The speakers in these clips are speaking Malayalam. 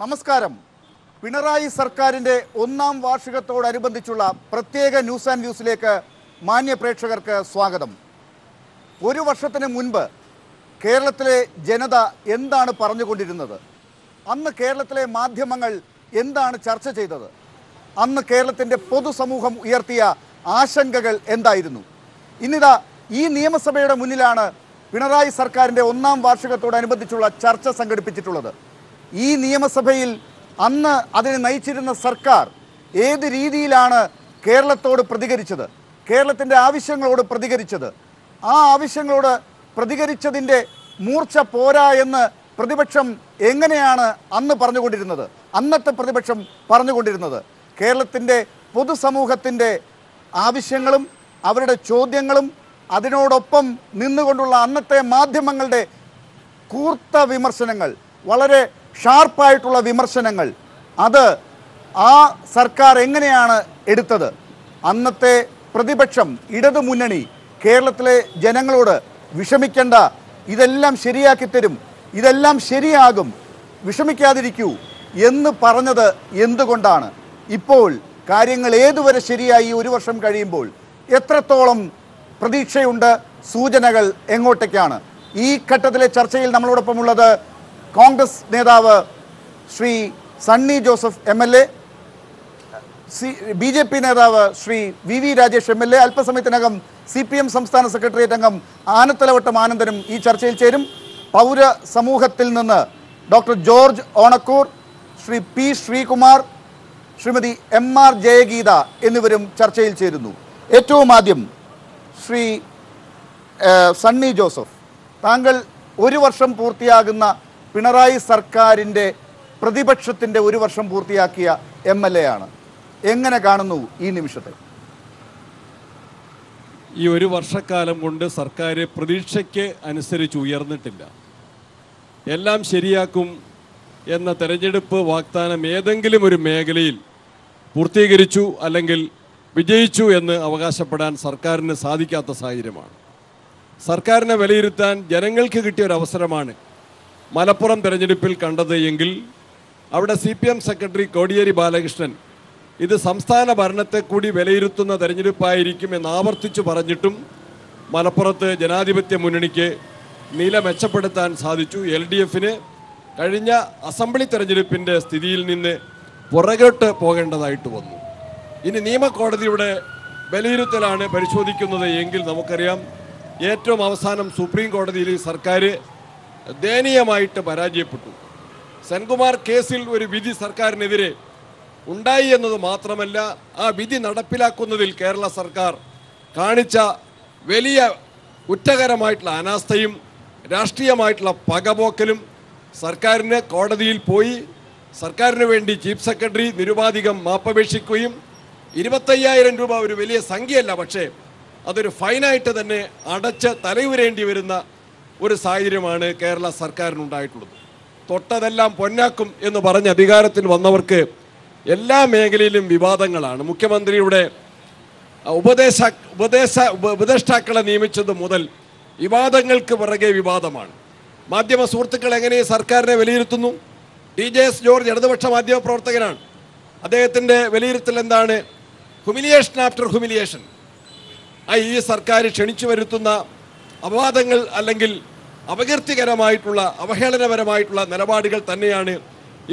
നമസ്കാരം. പിണറായി സർക്കാരിൻ്റെ ഒന്നാം വാർഷികത്തോടനുബന്ധിച്ചുള്ള പ്രത്യേക ന്യൂസ് ആൻഡ് വ്യൂസിലേക്ക് മാന്യ പ്രേക്ഷകർക്ക് സ്വാഗതം. ഒരു വർഷത്തിന് മുൻപ് കേരളത്തിലെ ജനത എന്താണ് പറഞ്ഞുകൊണ്ടിരുന്നത്? അന്ന് കേരളത്തിലെ മാധ്യമങ്ങൾ എന്താണ് ചർച്ച ചെയ്തത്? അന്ന് കേരളത്തിൻ്റെ പൊതുസമൂഹം ഉയർത്തിയ ആശങ്കകൾ എന്തായിരുന്നു? ഇന്നിതാ ഈ നിയമസഭയുടെ മുന്നിലാണ് പിണറായി സർക്കാരിൻ്റെ ഒന്നാം വാർഷികത്തോടനുബന്ധിച്ചുള്ള ചർച്ച സംഘടിപ്പിച്ചിട്ടുള്ളത്. ഈ നിയമസഭയിൽ അന്ന് അതിനെ നയിച്ചിരുന്ന സർക്കാർ ഏത് രീതിയിലാണ് കേരളത്തോട് പ്രതികരിച്ചത്, കേരളത്തിൻ്റെ ആവശ്യങ്ങളോട് പ്രതികരിച്ചത്? ആ ആവശ്യങ്ങളോട് പ്രതികരിച്ചതിൻ്റെ മൂർച്ച പോരാ എന്ന് പ്രതിപക്ഷം എങ്ങനെയാണ് അന്ന് പറഞ്ഞുകൊണ്ടിരുന്നത്? അന്നത്തെ പ്രതിപക്ഷം പറഞ്ഞുകൊണ്ടിരുന്നത് കേരളത്തിൻ്റെ പൊതുസമൂഹത്തിൻ്റെ ആവശ്യങ്ങളും അവരുടെ ചോദ്യങ്ങളും അതിനോടൊപ്പം നിന്നുകൊണ്ടുള്ള അന്നത്തെ മാധ്യമങ്ങളുടെ കൂർത്ത വിമർശനങ്ങൾ, വളരെ ഷാർപ്പായിട്ടുള്ള വിമർശനങ്ങൾ, അത് ആ സർക്കാർ എങ്ങനെയാണ് എടുത്തത്? അന്നത്തെ പ്രതിപക്ഷം, ഇടതുമുന്നണി കേരളത്തിലെ ജനങ്ങളോട് വിഷമിക്കേണ്ട, ഇതെല്ലാം ശരിയാക്കി തരും, ഇതെല്ലാം ശരിയാകും, വിഷമിക്കാതിരിക്കൂ എന്ന് പറഞ്ഞത് എന്തുകൊണ്ടാണ്? ഇപ്പോൾ കാര്യങ്ങൾ ഏതുവരെ ശരിയായി? ഒരു വർഷം കഴിയുമ്പോൾ എത്രത്തോളം പ്രതീക്ഷയുണ്ട്? സൂചനകൾ എങ്ങോട്ടേക്കാണ്? ഈ ഘട്ടത്തിലെ ചർച്ചയിൽ നമ്മളോടൊപ്പമുള്ളത് കോൺഗ്രസ് നേതാവ് ശ്രീ സണ്ണി ജോസഫ് MLA, BJP നേതാവ് ശ്രീ VV രാജേഷ് MLA, അല്പസമയത്തിനകം CPM സംസ്ഥാന സെക്രട്ടേറിയറ്റ് അംഗം ആനത്തലവട്ടം ആനന്ദനും ഈ ചർച്ചയിൽ ചേരും. പൗര സമൂഹത്തിൽ നിന്ന് doctor George Onakkoor, Shri P Sreekumar, Shrimati MR Jayageetha എന്നിവരും ചർച്ചയിൽ ചേരുന്നു. ഏറ്റവും ആദ്യം ശ്രീ സണ്ണി ജോസഫ്, താങ്കൾ ഒരു വർഷം പൂർത്തിയാകുന്ന പിണറായി സർക്കാരിൻ്റെ പ്രതിപക്ഷത്തിൻ്റെ ഒരു വർഷം പൂർത്തിയാക്കിയ MLA ആണ്. എങ്ങനെ കാണുന്നു ഈ നിമിഷത്തെ? ഈ ഒരു വർഷക്കാലം കൊണ്ട് സർക്കാർ പ്രതീക്ഷയ്ക്ക് അനുസരിച്ച് ഉയർന്നിട്ടില്ല. എല്ലാം ശരിയാക്കും എന്ന തെരഞ്ഞെടുപ്പ് വാഗ്ദാനം ഏതെങ്കിലും ഒരു മേഖലയിൽ പൂർത്തീകരിച്ചു അല്ലെങ്കിൽ വിജയിച്ചു എന്ന് അവകാശപ്പെടാൻ സർക്കാരിന് സാധിക്കാത്ത സാഹചര്യമാണ്. സർക്കാരിനെ വിലയിരുത്താൻ ജനങ്ങൾക്ക് കിട്ടിയ ഒരു അവസരമാണ് മലപ്പുറം തെരഞ്ഞെടുപ്പിൽ കണ്ടത് എങ്കിൽ അവിടെ CPM സെക്രട്ടറി കോടിയേരി ബാലകൃഷ്ണൻ ഇത് സംസ്ഥാന ഭരണത്തെ കൂടി വിലയിരുത്തുന്ന തെരഞ്ഞെടുപ്പായിരിക്കും എന്ന് ആവർത്തിച്ചു പറഞ്ഞിട്ടും മലപ്പുറത്ത് ജനാധിപത്യ മുന്നണിക്ക് നില മെച്ചപ്പെടുത്താൻ സാധിച്ചു. LDFന് കഴിഞ്ഞ അസംബ്ലി തെരഞ്ഞെടുപ്പിൻ്റെ സ്ഥിതിയിൽ നിന്ന് പുറകോട്ട് പോകേണ്ടതായിട്ട് വന്നു. ഇനി നിയമകോടതിയുടെ വിലയിരുത്തലാണ് പരിശോധിക്കുന്നത് എങ്കിൽ നമുക്കറിയാം, ഏറ്റവും അവസാനം സുപ്രീം കോടതിയിൽ സർക്കാർ ദയനീയമായിട്ട് പരാജയപ്പെട്ടു. സെൻകുമാർ കേസിൽ ഒരു വിധി സർക്കാരിനെതിരെ ഉണ്ടായി എന്നത് മാത്രമല്ല, ആ വിധി നടപ്പിലാക്കുന്നതിൽ കേരള സർക്കാർ കാണിച്ച വലിയ കുറ്റകരമായിട്ടുള്ള അനാസ്ഥയും രാഷ്ട്രീയമായിട്ടുള്ള പകപോക്കലും സർക്കാരിന് കോടതിയിൽ പോയി സർക്കാരിന് വേണ്ടി ചീഫ് സെക്രട്ടറി നിരുപാധികം മാപ്പപേക്ഷിക്കുകയും 25,000 രൂപ ഒരു വലിയ സംഖ്യയല്ല, പക്ഷേ അതൊരു ഫൈനായിട്ട് തന്നെ അടച്ച് തലയുരേണ്ടി വരുന്ന ഒരു സാഹചര്യമാണ് കേരള സർക്കാരിനുണ്ടായിട്ടുള്ളത്. തൊട്ടതെല്ലാം പൊന്നാക്കും എന്ന് പറഞ്ഞ് അധികാരത്തിൽ വന്നവർക്ക് എല്ലാ മേഖലയിലും വിവാദങ്ങളാണ്. മുഖ്യമന്ത്രിയുടെ ഉപദേഷ്ടാക്കളെ നിയമിച്ചത് മുതൽ വിവാദങ്ങൾക്ക് പിറകെ വിവാദമാണ്. മാധ്യമ സുഹൃത്തുക്കൾ എങ്ങനെ സർക്കാരിനെ വിലയിരുത്തുന്നു? TJS ജോർജ് ഇടതുപക്ഷ മാധ്യമ പ്രവർത്തകനാണ്. അദ്ദേഹത്തിൻ്റെ വിലയിരുത്തൽ എന്താണ്? Humiliation after humiliation. ഈ സർക്കാർ ക്ഷണിച്ചു വരുത്തുന്ന അപവാദങ്ങൾ അല്ലെങ്കിൽ അപകീർത്തികരമായിട്ടുള്ള അവഹേളനപരമായിട്ടുള്ള നിലപാടുകൾ തന്നെയാണ്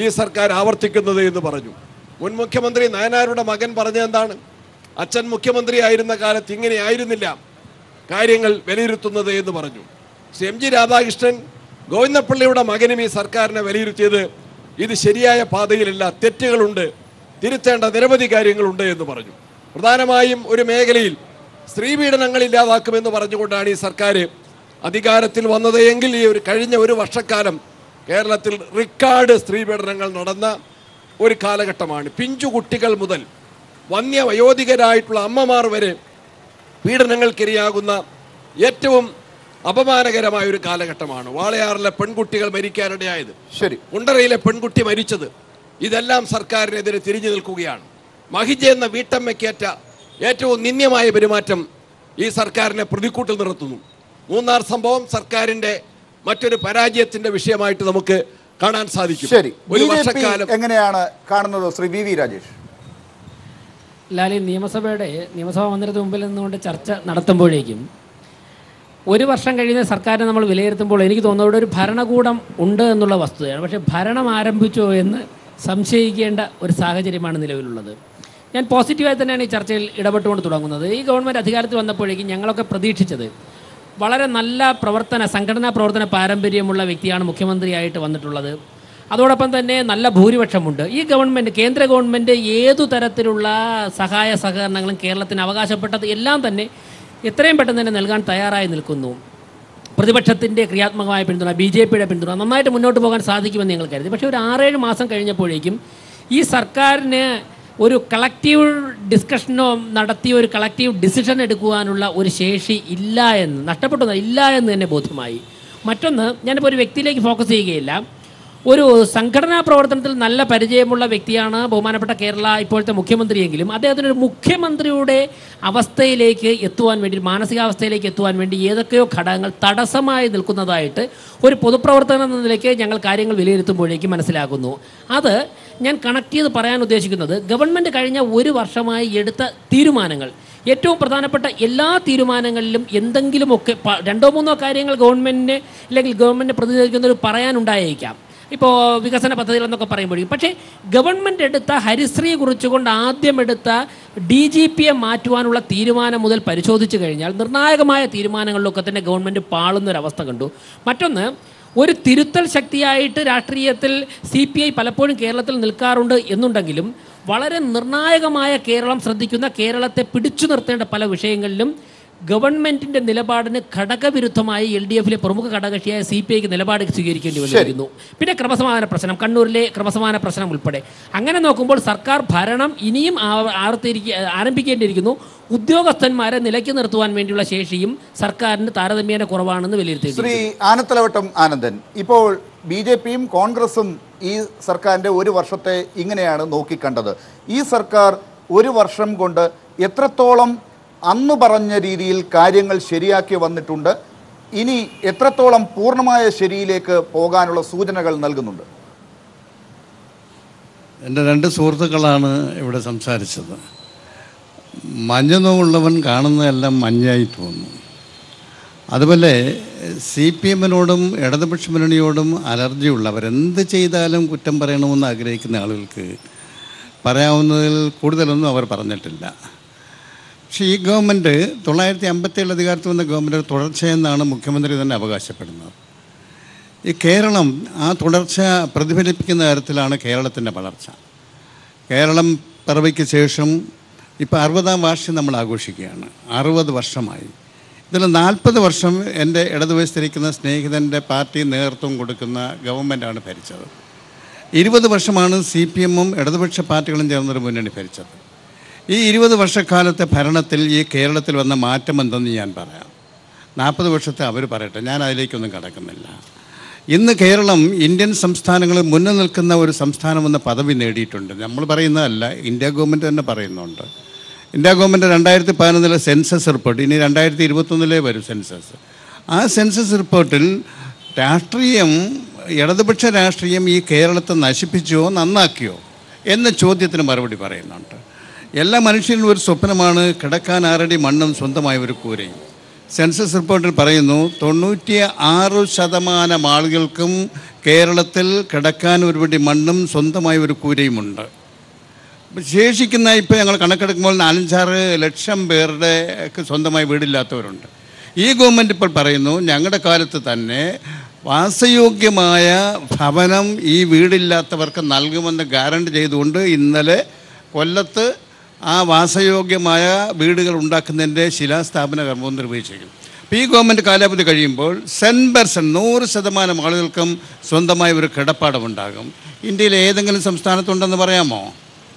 ഈ സർക്കാർ ആവർത്തിക്കുന്നത് എന്ന് പറഞ്ഞു. മുൻ മുഖ്യമന്ത്രി നയനാരുടെ മകൻ പറഞ്ഞെന്താണ്? അച്ഛൻ മുഖ്യമന്ത്രി ആയിരുന്ന കാലത്ത് ഇങ്ങനെ ആയിരുന്നില്ല കാര്യങ്ങൾ വിലയിരുത്തുന്നത് എന്ന് പറഞ്ഞു. MG രാധാകൃഷ്ണൻ, ഗോവിന്ദപ്പള്ളിയുടെ മകനും ഈ സർക്കാരിനെ വിലയിരുത്തിയത് ഇത് ശരിയായ പാതയിലല്ല, തെറ്റുകളുണ്ട്, തിരുത്തേണ്ട നിരവധി കാര്യങ്ങളുണ്ട് എന്ന് പറഞ്ഞു. പ്രധാനമായും ഒരു മേഖലയിൽ സ്ത്രീ പീഡനങ്ങൾ ഇല്ലാതാക്കുമെന്ന് പറഞ്ഞുകൊണ്ടാണ് ഈ സർക്കാർ അധികാരത്തിൽ വന്നത് എങ്കിൽ ഈ കഴിഞ്ഞ ഒരു വർഷക്കാലം കേരളത്തിൽ റെക്കോർഡ് സ്ത്രീ പീഡനങ്ങൾ നടന്ന ഒരു കാലഘട്ടമാണ്. പിഞ്ചു കുട്ടികൾ മുതൽ വന്യവയോധികരായിട്ടുള്ള അമ്മമാർ വരെ പീഡനങ്ങൾക്കിരയാകുന്ന ഏറ്റവും അപമാനകരമായ ഒരു കാലഘട്ടമാണ്. വാളയാറിലെ പെൺകുട്ടികൾ മരിക്കാനിടയായത്, ശരി, കുണ്ടറയിലെ പെൺകുട്ടി മരിച്ചത്, ഇതെല്ലാം സർക്കാരിനെതിരെ തിരിഞ്ഞു നിൽക്കുകയാണ്. മഹിജ എന്ന വീട്ടമ്മയ്ക്കേറ്റ ഏറ്റവും നിന്ദ്യമായ പെരുമാറ്റം ഈ സർക്കാരിനെ പ്രതിക്കൂട്ടിൽ നിർത്തുന്നു. മൂന്നാർ സംഭവം സർക്കാരിൻ്റെ മറ്റൊരു പരാജയത്തിൻ്റെ വിഷയമായിട്ട് നമുക്ക് കാണാൻ സാധിക്കും. ശരി, ഒരു വർഷക്കാലം എങ്ങനെയാണ് കാണുന്നത് ശ്രീ വി രാജേഷ്? ലാലി, നിയമസഭാ മന്ദിരത്തിന് മുമ്പിൽ നിന്നുകൊണ്ട് ചർച്ച നടത്തുമ്പോഴേക്കും ഒരു വർഷം കഴിയുന്ന സർക്കാരിനെ നമ്മൾ വിലയിരുത്തുമ്പോൾ എനിക്ക് തോന്നുന്നത് ഇവിടെ ഒരു ഭരണകൂടം ഉണ്ട് എന്നുള്ള വസ്തുതയാണ്. പക്ഷേ ഭരണം ആരംഭിച്ചോ എന്ന് സംശയിക്കേണ്ട ഒരു സാഹചര്യമാണ് നിലവിലുള്ളത്. ഞാൻ പോസിറ്റീവായി തന്നെയാണ് ഈ ചർച്ചയിൽ ഇടപെട്ടുകൊണ്ട് തുടങ്ങുന്നത്. ഈ ഗവൺമെൻറ് അധികാരത്തിൽ വന്നപ്പോഴേക്കും ഞങ്ങളൊക്കെ പ്രതീക്ഷിച്ചത് വളരെ നല്ല സംഘടനാ പ്രവർത്തന പാരമ്പര്യമുള്ള വ്യക്തിയാണ് മുഖ്യമന്ത്രിയായിട്ട് വന്നിട്ടുള്ളത്. അതോടൊപ്പം തന്നെ നല്ല ഭൂരിപക്ഷമുണ്ട്. ഈ ഗവൺമെൻറ്, കേന്ദ്ര ഗവൺമെൻറ് ഏതു തരത്തിലുള്ള സഹായ സഹകരണങ്ങളും കേരളത്തിന് അവകാശപ്പെട്ടത് എല്ലാം തന്നെ എത്രയും പെട്ടെന്ന് തന്നെ നൽകാൻ തയ്യാറായി നിൽക്കുന്നു. പ്രതിപക്ഷത്തിൻ്റെ ക്രിയാത്മകമായ പിന്തുണ, BJPയുടെ പിന്തുണ, നന്നായിട്ട് മുന്നോട്ട് പോകാൻ സാധിക്കുമെന്ന് ഞങ്ങൾ കരുതി. പക്ഷേ ഒരു 6-7 മാസം കഴിഞ്ഞപ്പോഴേക്കും ഈ സർക്കാരിന് ഒരു കളക്റ്റീവ് ഡിസ്കഷനോ നടത്തി ഒരു കളക്റ്റീവ് ഡിസിഷൻ എടുക്കുവാനുള്ള ഒരു ശേഷി ഇല്ല എന്ന്, നഷ്ടപ്പെട്ടൊന്നും എന്ന് തന്നെ ബോധ്യമായി. മറ്റൊന്ന്, ഞാനിപ്പോൾ ഒരു വ്യക്തിയിലേക്ക് ഫോക്കസ് ചെയ്യുകയില്ല. ഒരു സംഘടനാ പ്രവർത്തനത്തിൽ നല്ല പരിചയമുള്ള വ്യക്തിയാണ് ബഹുമാനപ്പെട്ട കേരള ഇപ്പോഴത്തെ മുഖ്യമന്ത്രിയെങ്കിലും അദ്ദേഹത്തിനൊരു മുഖ്യമന്ത്രിയുടെ അവസ്ഥയിലേക്ക് എത്തുവാൻ വേണ്ടി, മാനസികാവസ്ഥയിലേക്ക് എത്തുവാൻ വേണ്ടി ഏതൊക്കെയോ ഘടകങ്ങൾ തടസ്സമായി നിൽക്കുന്നതായിട്ട് ഒരു പൊതുപ്രവർത്തനം എന്ന നിലയ്ക്ക് ഞങ്ങൾ കാര്യങ്ങൾ വിലയിരുത്തുമ്പോഴേക്കും മനസ്സിലാക്കുന്നു. അത് ഞാൻ കണക്ട് ചെയ്ത് പറയാൻ ഉദ്ദേശിക്കുന്നത്, ഗവൺമെൻറ് കഴിഞ്ഞ ഒരു വർഷമായി എടുത്ത തീരുമാനങ്ങൾ, ഏറ്റവും പ്രധാനപ്പെട്ട എല്ലാ തീരുമാനങ്ങളിലും എന്തെങ്കിലുമൊക്കെ 2-3 കാര്യങ്ങൾ ഗവൺമെൻറ്റിനെ അല്ലെങ്കിൽ ഗവൺമെൻറ്റിനെ പ്രതിനിധീകരിക്കുന്നവർ പറയാനുണ്ടായേക്കാം. ഇപ്പോൾ വികസന പദ്ധതികളെന്നൊക്കെ പറയുമ്പോഴേക്കും. പക്ഷേ ഗവൺമെൻറ് എടുത്ത ഹരിശ്രീയെ കുറിച്ചുകൊണ്ട് ആദ്യം എടുത്ത DGPയെ മാറ്റുവാനുള്ള തീരുമാനം മുതൽ പരിശോധിച്ച് കഴിഞ്ഞാൽ നിർണായകമായ തീരുമാനങ്ങളിലൊക്കെ തന്നെ ഗവൺമെൻറ് പാളുന്നൊരവസ്ഥ കണ്ടു. മറ്റൊന്ന്, ഒരു തിരുത്തൽ ശക്തിയായിട്ട് രാഷ്ട്രീയത്തിൽ CPI പലപ്പോഴും കേരളത്തിൽ നിൽക്കാറുണ്ട് എന്നുണ്ടെങ്കിലും വളരെ നിർണായകമായ കേരളം ശ്രദ്ധിക്കുന്ന, കേരളത്തെ പിടിച്ചു നിർത്തേണ്ട പല വിഷയങ്ങളിലും ഗവൺമെന്റിന്റെ നിലപാടിന് ഘടകവിരുദ്ധമായി LDFിലെ പ്രമുഖ ഘടകകക്ഷിയായ CPIക്ക് നിലപാട് സ്വീകരിക്കേണ്ടി വന്നിരുന്നു. പിന്നെ ക്രമസമാധാന പ്രശ്നം, കണ്ണൂരിലെ ക്രമസമാധാന പ്രശ്നം ഉൾപ്പെടെ. അങ്ങനെ നോക്കുമ്പോൾ സർക്കാർ ഭരണം ഇനിയും ആരംഭിക്കേണ്ടിയിരിക്കുന്നു. ഉദ്യോഗസ്ഥന്മാരെ നിലയ്ക്ക് നിർത്തുവാൻ വേണ്ടിയുള്ള ശേഷിയും സർക്കാരിന് താരതമ്യേന കുറവാണെന്ന് വിലയിരുത്തി. ശ്രീ ആനത്തലവട്ടം ആനന്ദൻ, ഇപ്പോൾ BJPയും കോൺഗ്രസും ഈ സർക്കാരിൻ്റെ ഒരു വർഷത്തെ ഇങ്ങനെയാണ് നോക്കിക്കണ്ടത്. ഈ സർക്കാർ ഒരു വർഷം കൊണ്ട് എത്രത്തോളം അന്ന് പറഞ്ഞ രീതിയിൽ കാര്യങ്ങൾ ശരിയാക്കി വന്നിട്ടുണ്ട്, ഇനി എത്രത്തോളം പൂർണ്ണമായ ശരിയിലേക്ക് പോകാനുള്ള സൂചനകൾ നൽകുന്നുണ്ട്? എൻ്റെ 2 സുഹൃത്തുക്കളാണ് ഇവിടെ സംസാരിച്ചത്. മഞ്ഞനോവുള്ളവൻ കാണുന്നതെല്ലാം മഞ്ഞായി തോന്നുന്നു. അതുപോലെ CPMനോടും ഇടതുപക്ഷ മുന്നണിയോടും അലർജിയുള്ളവർ എന്ത് ചെയ്താലും കുറ്റം പറയണമെന്ന് ആഗ്രഹിക്കുന്ന ആളുകൾക്ക് പറയാവുന്നതിൽ കൂടുതലൊന്നും അവർ പറഞ്ഞിട്ടില്ല. പക്ഷേ ഈ ഗവൺമെൻറ് 957 അധികാരത്തിൽ വന്ന ഗവൺമെൻറ് തുടർച്ചയെന്നാണ് മുഖ്യമന്ത്രി തന്നെ അവകാശപ്പെടുന്നത്. ഈ കേരളം ആ തുടർച്ച പ്രതിഫലിപ്പിക്കുന്ന തരത്തിലാണ് കേരളത്തിൻ്റെ വളർച്ച. കേരളം പിറവിക്ക് ശേഷം ഇപ്പോൾ 60ാം വാർഷികം നമ്മൾ ആഘോഷിക്കുകയാണ്. 60 വർഷമായി. ഇതിൽ 40 വർഷം എൻ്റെ ഇടതുവശത്തിരിക്കുന്ന സ്നേഹിതൻ്റെ പാർട്ടി നേതൃത്വം കൊടുക്കുന്ന ഗവൺമെൻറ്റാണ് ഭരിച്ചത്. 20 വർഷമാണ് CPMും ഇടതുപക്ഷ പാർട്ടികളും ചേർന്നൊരു മുന്നണി ഭരിച്ചത്. ഈ 20 വർഷക്കാലത്തെ ഭരണത്തിൽ ഈ കേരളത്തിൽ വന്ന മാറ്റം എന്തെന്ന് ഞാൻ പറയാം. 40 വർഷത്തെ അവർ പറയട്ടെ, ഞാൻ അതിലേക്കൊന്നും കടക്കുന്നില്ല. ഇന്ന് കേരളം ഇന്ത്യൻ സംസ്ഥാനങ്ങളിൽ മുന്നിൽ നിൽക്കുന്ന ഒരു സംസ്ഥാനമെന്ന പദവി നേടിയിട്ടുണ്ട്. നമ്മൾ പറയുന്നതല്ല, ഇന്ത്യ ഗവൺമെൻറ് തന്നെ പറയുന്നുണ്ട്. ഇന്ത്യ ഗവൺമെൻറ് 2011 സെൻസസ് റിപ്പോർട്ട്, ഇനി 2021 വരും സെൻസസ്. ആ സെൻസസ് റിപ്പോർട്ടിൽ രാഷ്ട്രീയം, ഇടതുപക്ഷ രാഷ്ട്രീയം ഈ കേരളത്തെ നശിപ്പിച്ചോ നന്നാക്കിയോ എന്ന ചോദ്യത്തിന് മറുപടി പറയുന്നുണ്ട്. എല്ലാ മനുഷ്യനും ഒരു സ്വപ്നമാണ് കിടക്കാൻ 6 അടി മണ്ണും സ്വന്തമായ ഒരു കൂരയും. സെൻസസ് റിപ്പോർട്ടിൽ പറയുന്നു 96% ആളുകൾക്കും കേരളത്തിൽ കിടക്കാൻ ഒരു പിടി മണ്ണും സ്വന്തമായ ഒരു കൂരയുമുണ്ട്. ശേഷിക്കുന്ന ഇപ്പോൾ ഞങ്ങൾ കണക്കെടുക്കുമ്പോൾ 4-6 ലക്ഷം പേരുടെ സ്വന്തമായി വീടില്ലാത്തവരുണ്ട്. ഈ ഗവൺമെൻറ് ഇപ്പോൾ പറയുന്നു ഞങ്ങളുടെ കാലത്ത് തന്നെ വാസയോഗ്യമായ ഭവനം ഈ വീടില്ലാത്തവർക്ക് നൽകുമെന്ന് ഗ്യാരണ്ടി ചെയ്തുകൊണ്ട് ഇന്നലെ കൊല്ലത്ത് ആ വാസയോഗ്യമായ വീടുകൾ ഉണ്ടാക്കുന്നതിൻ്റെ ശിലാസ്ഥാപന കർമ്മവും നിർവഹിച്ചിരിക്കും. അപ്പോൾ ഈ ഗവൺമെൻറ് കാലാവധി കഴിയുമ്പോൾ 100% ആളുകൾക്കും സ്വന്തമായ ഒരു കിടപ്പാടമുണ്ടാകും. ഇന്ത്യയിലെ ഏതെങ്കിലും സംസ്ഥാനത്തുണ്ടെന്ന് പറയാമോ?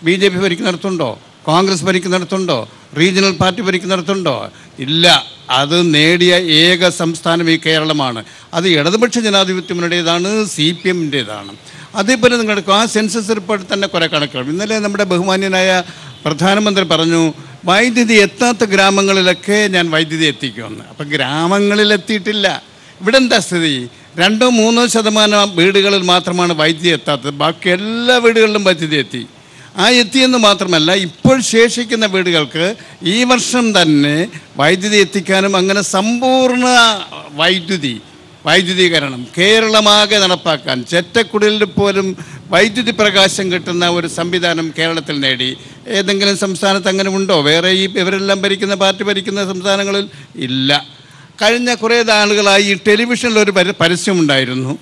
BJP ഭരിക്കുന്നിടത്തുണ്ടോ? കോൺഗ്രസ് ഭരിക്കുന്നിടത്തുണ്ടോ? റീജിയണൽ പാർട്ടി ഭരിക്കുന്നിടത്തുണ്ടോ? ഇല്ല. അത് നേടിയ ഏക സംസ്ഥാനം ഈ കേരളമാണ്. അത് ഇടതുപക്ഷ ജനാധിപത്യ മുന്നണിയുടേതാണ്, CPMൻ്റേതാണ്. അതേപോലെ നിങ്ങൾക്ക് ആ സെൻസസ് റിപ്പോർട്ടിൽ തന്നെ കുറേ കണക്കുകൾ. ഇന്നലെ നമ്മുടെ ബഹുമാന്യനായ പ്രധാനമന്ത്രി പറഞ്ഞു വൈദ്യുതി എത്താത്ത ഗ്രാമങ്ങളിലൊക്കെ ഞാൻ വൈദ്യുതി എത്തിക്കുമെന്ന്. അപ്പം ഗ്രാമങ്ങളിലെത്തിയിട്ടില്ല. ഇവിടെ എന്താ സ്ഥിതി? 2-3% വീടുകളിൽ മാത്രമാണ് വൈദ്യുതി എത്താത്തത്. ബാക്കി എല്ലാ വീടുകളിലും വൈദ്യുതി എത്തി. എത്തിയെന്ന് മാത്രമല്ല, ഇപ്പോൾ ശേഷിക്കുന്ന വീടുകൾക്ക് ഈ വർഷം തന്നെ വൈദ്യുതി എത്തിക്കാനും അങ്ങനെ സമ്പൂർണ്ണ വൈദ്യുതീകരണം കേരളമാകെ നടപ്പാക്കാൻ ചെറ്റക്കുടിലിൽ പോലും വൈദ്യുതി പ്രകാശം കിട്ടുന്ന ഒരു സംവിധാനം കേരളത്തിൽ നേടി. ഏതെങ്കിലും സംസ്ഥാനത്ത് അങ്ങനെ ഉണ്ടോ? വേറെ ഇവരെല്ലാം ഭരിക്കുന്ന പാർട്ടി ഭരിക്കുന്ന സംസ്ഥാനങ്ങളിൽ ഇല്ല. കഴിഞ്ഞ കുറേ നാളുകളായി ടെലിവിഷനിലൊരു പരസ്യമുണ്ടായിരുന്നു.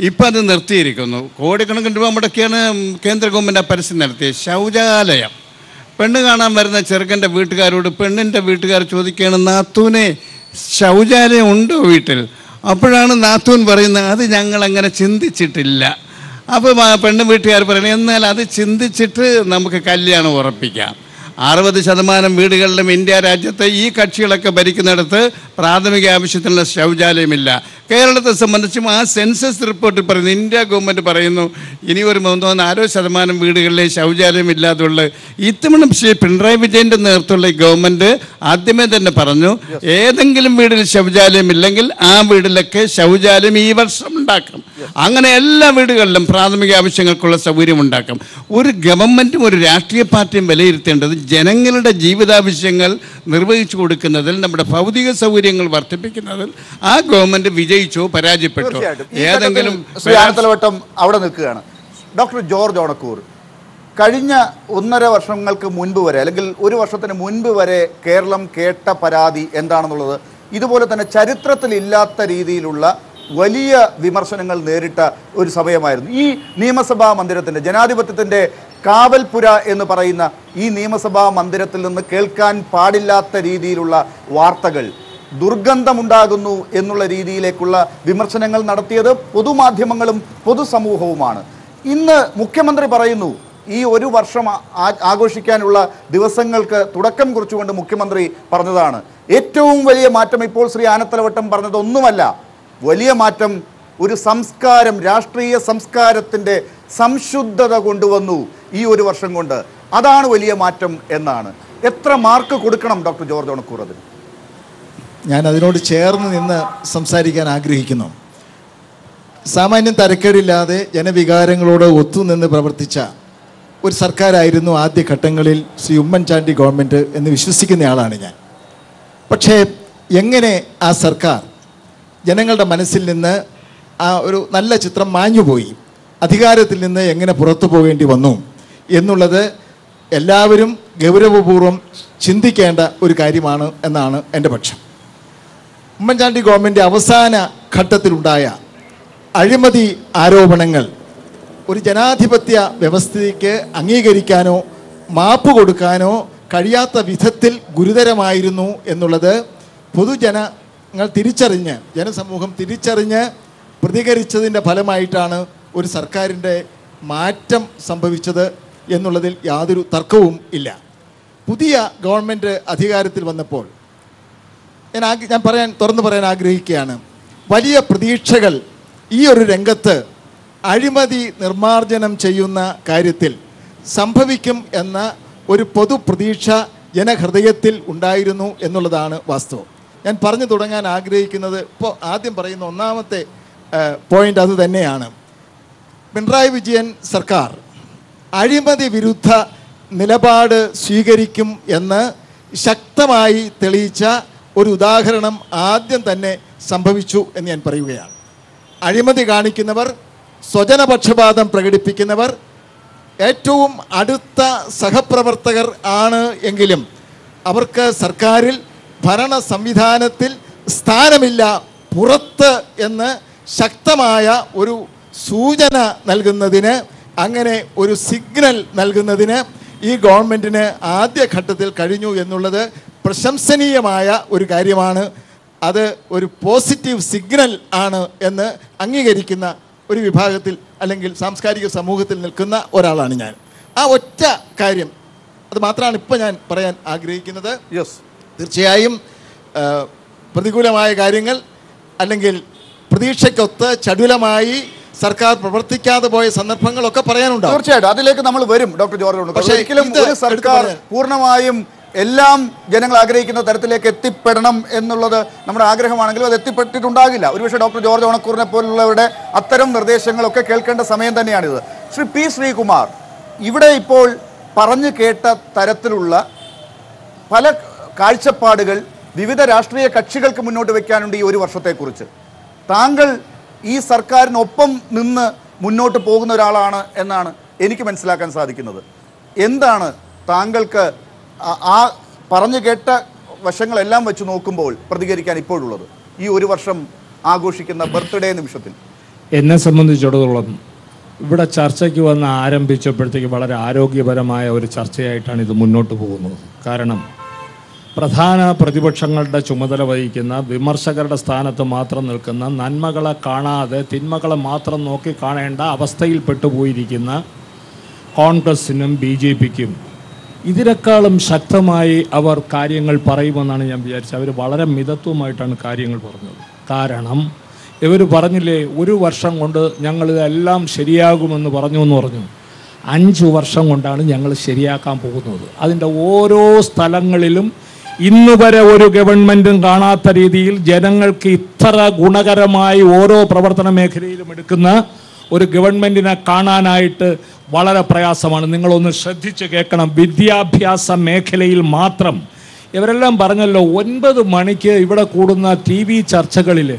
ഇപ്പം അത് നിർത്തിയിരിക്കുന്നു. കോടിക്കണക്കിന് രൂപ മുടക്കിയാണ് കേന്ദ്ര ഗവൺമെൻറ് ആ പരസ്യം നടത്തിയത്. ശൗചാലയം പെണ്ണ് കാണാൻ വരുന്ന ചെറുക്കൻ്റെ വീട്ടുകാരോട് പെണ്ണിൻ്റെ വീട്ടുകാർ ചോദിക്കുകയാണ്, നാത്തൂനെ ശൗചാലയം ഉണ്ടോ വീട്ടിൽ? അപ്പോഴാണ് നാത്തൂൻ പറയുന്നത്, അത് ഞങ്ങളങ്ങനെ ചിന്തിച്ചിട്ടില്ല. അപ്പോൾ പെണ്ണ് വീട്ടുകാർ പറയണേ, എന്നാൽ അത് ചിന്തിച്ചിട്ട് നമുക്ക് കല്യാണം ഉറപ്പിക്കാം. 60% വീടുകളിലും ഇന്ത്യ രാജ്യത്തെ ഈ കക്ഷികളൊക്കെ ഭരിക്കുന്നിടത്ത് പ്രാഥമിക ആവശ്യത്തിനുള്ള ശൗചാലയമില്ല. കേരളത്തെ സംബന്ധിച്ചും ആ സെൻസസ് റിപ്പോർട്ടിൽ പറയുന്നു, ഇന്ത്യ ഗവൺമെൻറ് പറയുന്നു ഇനി ഒരു 3-4% വീടുകളിലെ ശൗചാലയം ഇല്ലാതുള്ള. ഇത്തവണ പിണറായി വിജയൻ്റെ നേതൃത്വമുള്ള ഈ ഗവൺമെൻറ് ആദ്യമേ തന്നെ പറഞ്ഞു, ഏതെങ്കിലും വീടിൽ ശൗചാലയം ഇല്ലെങ്കിൽ ആ വീട്ടിലൊക്കെ ശൗചാലയം ഈ വർഷം ഉണ്ടാക്കും. അങ്ങനെ എല്ലാ വീടുകളിലും പ്രാഥമിക ആവശ്യങ്ങൾക്കുള്ള സൗകര്യം ഉണ്ടാക്കും. ഒരു ഗവൺമെൻറ്റും ഒരു രാഷ്ട്രീയ പാർട്ടിയും വിലയിരുത്തേണ്ടത് ജനങ്ങളുടെ ജീവിതാവശ്യങ്ങൾ നിർവഹിച്ചു കൊടുക്കുന്നതിൽ, നമ്മുടെ ഭൗതിക സൗകര്യങ്ങൾ വർദ്ധിപ്പിക്കുന്നതിൽ ആ ഗവൺമെൻറ് വിജയിച്ചോ പരാജയപ്പെട്ടോ ഏതെങ്കിലും അവിടെ നിൽക്കുകയാണ്. ഡോക്ടർ ജോർജ് ഓണക്കൂർ, കഴിഞ്ഞ 1.5 വർഷങ്ങൾക്ക് മുൻപ് വരെ അല്ലെങ്കിൽ 1 വർഷത്തിന് മുൻപ് വരെ കേരളം കേട്ട പരാതി എന്താണെന്നുള്ളത് ഇതുപോലെ തന്നെ ചരിത്രത്തിലില്ലാത്ത രീതിയിലുള്ള വലിയ വിമർശനങ്ങൾ നേരിട്ട ഒരു സമയമായിരുന്നു. ഈ നിയമസഭാ മന്ദിരത്തിൻ്റെ ജനാധിപത്യത്തിൻ്റെ കാവൽപുര എന്ന് പറയുന്ന ഈ നിയമസഭാ മന്ദിരത്തിൽ നിന്ന് കേൾക്കാൻ പാടില്ലാത്ത രീതിയിലുള്ള വാർത്തകൾ, ദുർഗന്ധമുണ്ടാകുന്നു എന്നുള്ള രീതിയിലേക്കുള്ള വിമർശനങ്ങൾ നടത്തിയത് പൊതുമാധ്യമങ്ങളും പൊതുസമൂഹവുമാണ്. ഇന്ന് മുഖ്യമന്ത്രി പറയുന്നു, ഈ 1 വർഷം ആഘോഷിക്കാനുള്ള ദിവസങ്ങൾക്ക് തുടക്കം കുറിച്ചുകൊണ്ട് മുഖ്യമന്ത്രി പറഞ്ഞതാണ്, ഏറ്റവും വലിയ മാറ്റം ഇപ്പോൾ ശ്രീ ആനത്തലവട്ടം പറഞ്ഞതൊന്നുമല്ല, വലിയ മാറ്റം ഒരു സംസ്കാരം, രാഷ്ട്രീയ സംസ്കാരത്തിൻ്റെ സംശുദ്ധത കൊണ്ടുവന്നു ഈ 1 വർഷം കൊണ്ട്. അതാണ് വലിയ മാറ്റം എന്നാണ്. എത്ര മാർക്ക് കൊടുക്കണം ഡോക്ടർ ജോർജ് ഓണക്കൂർ അതിന്? ഞാൻ അതിനോട് ചേർന്ന് നിന്ന് സംസാരിക്കാൻ ആഗ്രഹിക്കുന്നു. സാമാന്യം തരക്കേടില്ലാതെ ജനവികാരങ്ങളോട് ഒത്തുനിന്ന് പ്രവർത്തിച്ച ഒരു സർക്കാരായിരുന്നു ആദ്യഘട്ടങ്ങളിൽ ശ്രീ ഉമ്മൻചാണ്ടി ഗവൺമെൻറ് എന്ന് വിശ്വസിക്കുന്നയാളാണ് ഞാൻ. പക്ഷേ എങ്ങനെ ആ സർക്കാർ ജനങ്ങളുടെ മനസ്സിൽ നിന്ന് ആ ഒരു നല്ല ചിത്രം മാഞ്ഞുപോയി, അധികാരത്തിൽ നിന്ന് എങ്ങനെ പുറത്തു പോകേണ്ടി വന്നു എന്നുള്ളത് എല്ലാവരും ഗൗരവപൂർവ്വം ചിന്തിക്കേണ്ട ഒരു കാര്യമാണ് എന്നാണ് എൻ്റെ പക്ഷം. ഉമ്മൻചാണ്ടി ഗവൺമെൻറ് അവസാന ഘട്ടത്തിലുണ്ടായ അഴിമതി ആരോപണങ്ങൾ ഒരു ജനാധിപത്യ വ്യവസ്ഥയ്ക്ക് അംഗീകരിക്കാനോ മാപ്പ് കൊടുക്കാനോ കഴിയാത്ത വിധത്തിൽ ഗുരുതരമായിരുന്നു എന്നുള്ളത് പൊതുജനങ്ങൾ തിരിച്ചറിഞ്ഞ്, ജനസമൂഹം തിരിച്ചറിഞ്ഞ് പ്രതികരിച്ചതിൻ്റെ ഫലമായിട്ടാണ് ഒരു സർക്കാരിൻ്റെ മാറ്റം സംഭവിച്ചത് എന്നുള്ളതിൽ യാതൊരു തർക്കവും ഇല്ല. പുതിയ ഗവൺമെൻറ് അധികാരത്തിൽ വന്നപ്പോൾ ഞാൻ തുറന്നു പറയാൻ ആഗ്രഹിക്കുകയാണ്, വലിയ പ്രതീക്ഷകൾ ഈ ഒരു രംഗത്ത് അഴിമതി നിർമ്മാർജ്ജനം ചെയ്യുന്ന കാര്യത്തിൽ സംഭവിക്കും എന്ന ഒരു പൊതുപ്രതീക്ഷ ജനഹൃദയത്തിൽ ഉണ്ടായിരുന്നു എന്നുള്ളതാണ് വാസ്തവം. ഞാൻ പറഞ്ഞു തുടങ്ങാൻ ആഗ്രഹിക്കുന്നത്, ഇപ്പോൾ ആദ്യം പറയുന്ന ഒന്നാമത്തെ പോയിൻ്റ് അത് തന്നെയാണ്. പിണറായി വിജയൻ സർക്കാർ അഴിമതി വിരുദ്ധ നിലപാട് സ്വീകരിക്കും എന്ന് ശക്തമായി തെളിയിച്ച ഒരു ഉദാഹരണം ആദ്യം തന്നെ സംഭവിച്ചു എന്ന് ഞാൻ പറയുകയാണ്. അഴിമതി കാണിക്കുന്നവർ, സ്വജനപക്ഷപാതം പ്രകടിപ്പിക്കുന്നവർ ഏറ്റവും അടുത്ത സഹപ്രവർത്തകർ ആണ് എങ്കിലും അവർക്ക് സർക്കാരിൽ ഭരണ സംവിധാനത്തിൽ സ്ഥാനമില്ല, പുറത്ത് എന്ന് ശക്തമായ ഒരു സൂചന നൽകുന്നതിന്, അങ്ങനെ ഒരു സിഗ്നൽ നൽകുന്നതിന് ഈ ഗവൺമെൻറ്റിന് ആദ്യഘട്ടത്തിൽ കഴിഞ്ഞു എന്നുള്ളത് പ്രശംസനീയമായ ഒരു കാര്യമാണ്. അത് ഒരു പോസിറ്റീവ് സിഗ്നൽ ആണ് എന്ന് അംഗീകരിക്കുന്ന ഒരു വിഭാഗത്തിൽ അല്ലെങ്കിൽ സാംസ്കാരിക സമൂഹത്തിൽ നിൽക്കുന്ന ഒരാളാണ് ഞാൻ. ആ ഒറ്റ കാര്യം അത് മാത്രമാണ് ഇപ്പോൾ ഞാൻ പറയാൻ ആഗ്രഹിക്കുന്നത്. തീർച്ചയായും പ്രതികൂലമായ കാര്യങ്ങൾ അല്ലെങ്കിൽ പ്രതീക്ഷയ്ക്കൊത്ത് ചടുലമായി സർക്കാർ പ്രവർത്തിക്കാതെ പോയ സന്ദർഭങ്ങളൊക്കെ പറയാനുണ്ടാവും. തീർച്ചയായിട്ടും അതിലേക്ക് നമ്മൾ വരും ഡോക്ടർ ജോർജ്. പക്ഷേ ഒരിക്കലും ഒരു സർക്കാർ പൂർണ്ണമായും എല്ലാം ജനങ്ങൾ ആഗ്രഹിക്കുന്ന തരത്തിലേക്ക് എത്തിപ്പെടണം എന്നുള്ളത് നമ്മുടെ ആഗ്രഹമാണെങ്കിലും അത് എത്തിപ്പെട്ടിട്ടുണ്ടാകില്ല. ഒരുപക്ഷെ ഡോക്ടർ ജോർജ് ഓണക്കൂറിനെ പോലുള്ളവരുടെ അത്തരം നിർദ്ദേശങ്ങളൊക്കെ കേൾക്കേണ്ട സമയം തന്നെയാണിത്. ശ്രീ പി ശ്രീകുമാർ, ഇവിടെ ഇപ്പോൾ പറഞ്ഞു കേട്ട തരത്തിലുള്ള പല കാഴ്ചപ്പാടുകൾ വിവിധ രാഷ്ട്രീയ കക്ഷികൾക്ക് മുന്നോട്ട് വയ്ക്കാനുണ്ട് ഈ ഒരു വർഷത്തെക്കുറിച്ച്. താങ്കൾ ഈ സർക്കാരിനൊപ്പം നിന്ന് മുന്നോട്ട് പോകുന്ന ഒരാളാണ് എന്നാണ് എനിക്ക് മനസ്സിലാക്കാൻ സാധിക്കുന്നത്. എന്താണ് താങ്കൾക്ക് ആ പറഞ്ഞു കേട്ട വശങ്ങളെല്ലാം വെച്ച് നോക്കുമ്പോൾ പ്രതികരിക്കാൻ ഇപ്പോഴുള്ളത് ഈ ഒരു വർഷം ആഘോഷിക്കുന്ന ബർത്ത്ഡേ നിമിഷത്തിൽ? എന്നെ സംബന്ധിച്ചിടത്തോളം ഇവിടെ ചർച്ചയ്ക്ക് വന്ന് ആരംഭിച്ചപ്പോഴത്തേക്ക് വളരെ ആരോഗ്യപരമായ ഒരു ചർച്ചയായിട്ടാണ് ഇത് മുന്നോട്ട് പോകുന്നത്. കാരണം പ്രധാന പ്രതിപക്ഷങ്ങളുടെ ചുമതല വഹിക്കുന്ന, വിമർശകരുടെ സ്ഥാനത്ത് മാത്രം നിൽക്കുന്ന, നന്മകളെ കാണാതെ തിന്മകളെ മാത്രം നോക്കി കാണേണ്ട അവസ്ഥയിൽപ്പെട്ടു പോയിരിക്കുന്ന കോൺഗ്രസിനും BJPക്കും ഇതിനേക്കാളും ശക്തമായി അവർ കാര്യങ്ങൾ പറയുമെന്നാണ് ഞാൻ വിചാരിച്ചത്. അവർ വളരെ മിതത്വമായിട്ടാണ് കാര്യങ്ങൾ പറഞ്ഞത്. കാരണം ഇവർ പറഞ്ഞില്ലേ, ഒരു വർഷം കൊണ്ട് ഞങ്ങളിതെല്ലാം ശരിയാകുമെന്ന് പറഞ്ഞു. 5 വർഷം കൊണ്ടാണ് ഞങ്ങൾ ശരിയാക്കാൻ പോകുന്നത്. അതിൻ്റെ ഓരോ സ്ഥലങ്ങളിലും ഇന്ന് വരെ ഒരു ഗവൺമെൻറ്റും കാണാത്ത രീതിയിൽ ജനങ്ങൾക്ക് ഇത്ര ഗുണകരമായി ഓരോ പ്രവർത്തന മേഖലയിലും എടുക്കുന്ന ഒരു ഗവൺമെൻറ്റിനെ കാണാനായിട്ട് വളരെ പ്രയാസമാണ്. നിങ്ങളൊന്ന് ശ്രദ്ധിച്ച് കേൾക്കണം. വിദ്യാഭ്യാസ മേഖലയിൽ മാത്രം ഇവരെല്ലാം പറഞ്ഞല്ലോ, 9 മണിക്ക് ഇവിടെ കൂടുന്ന TV ചർച്ചകളിൽ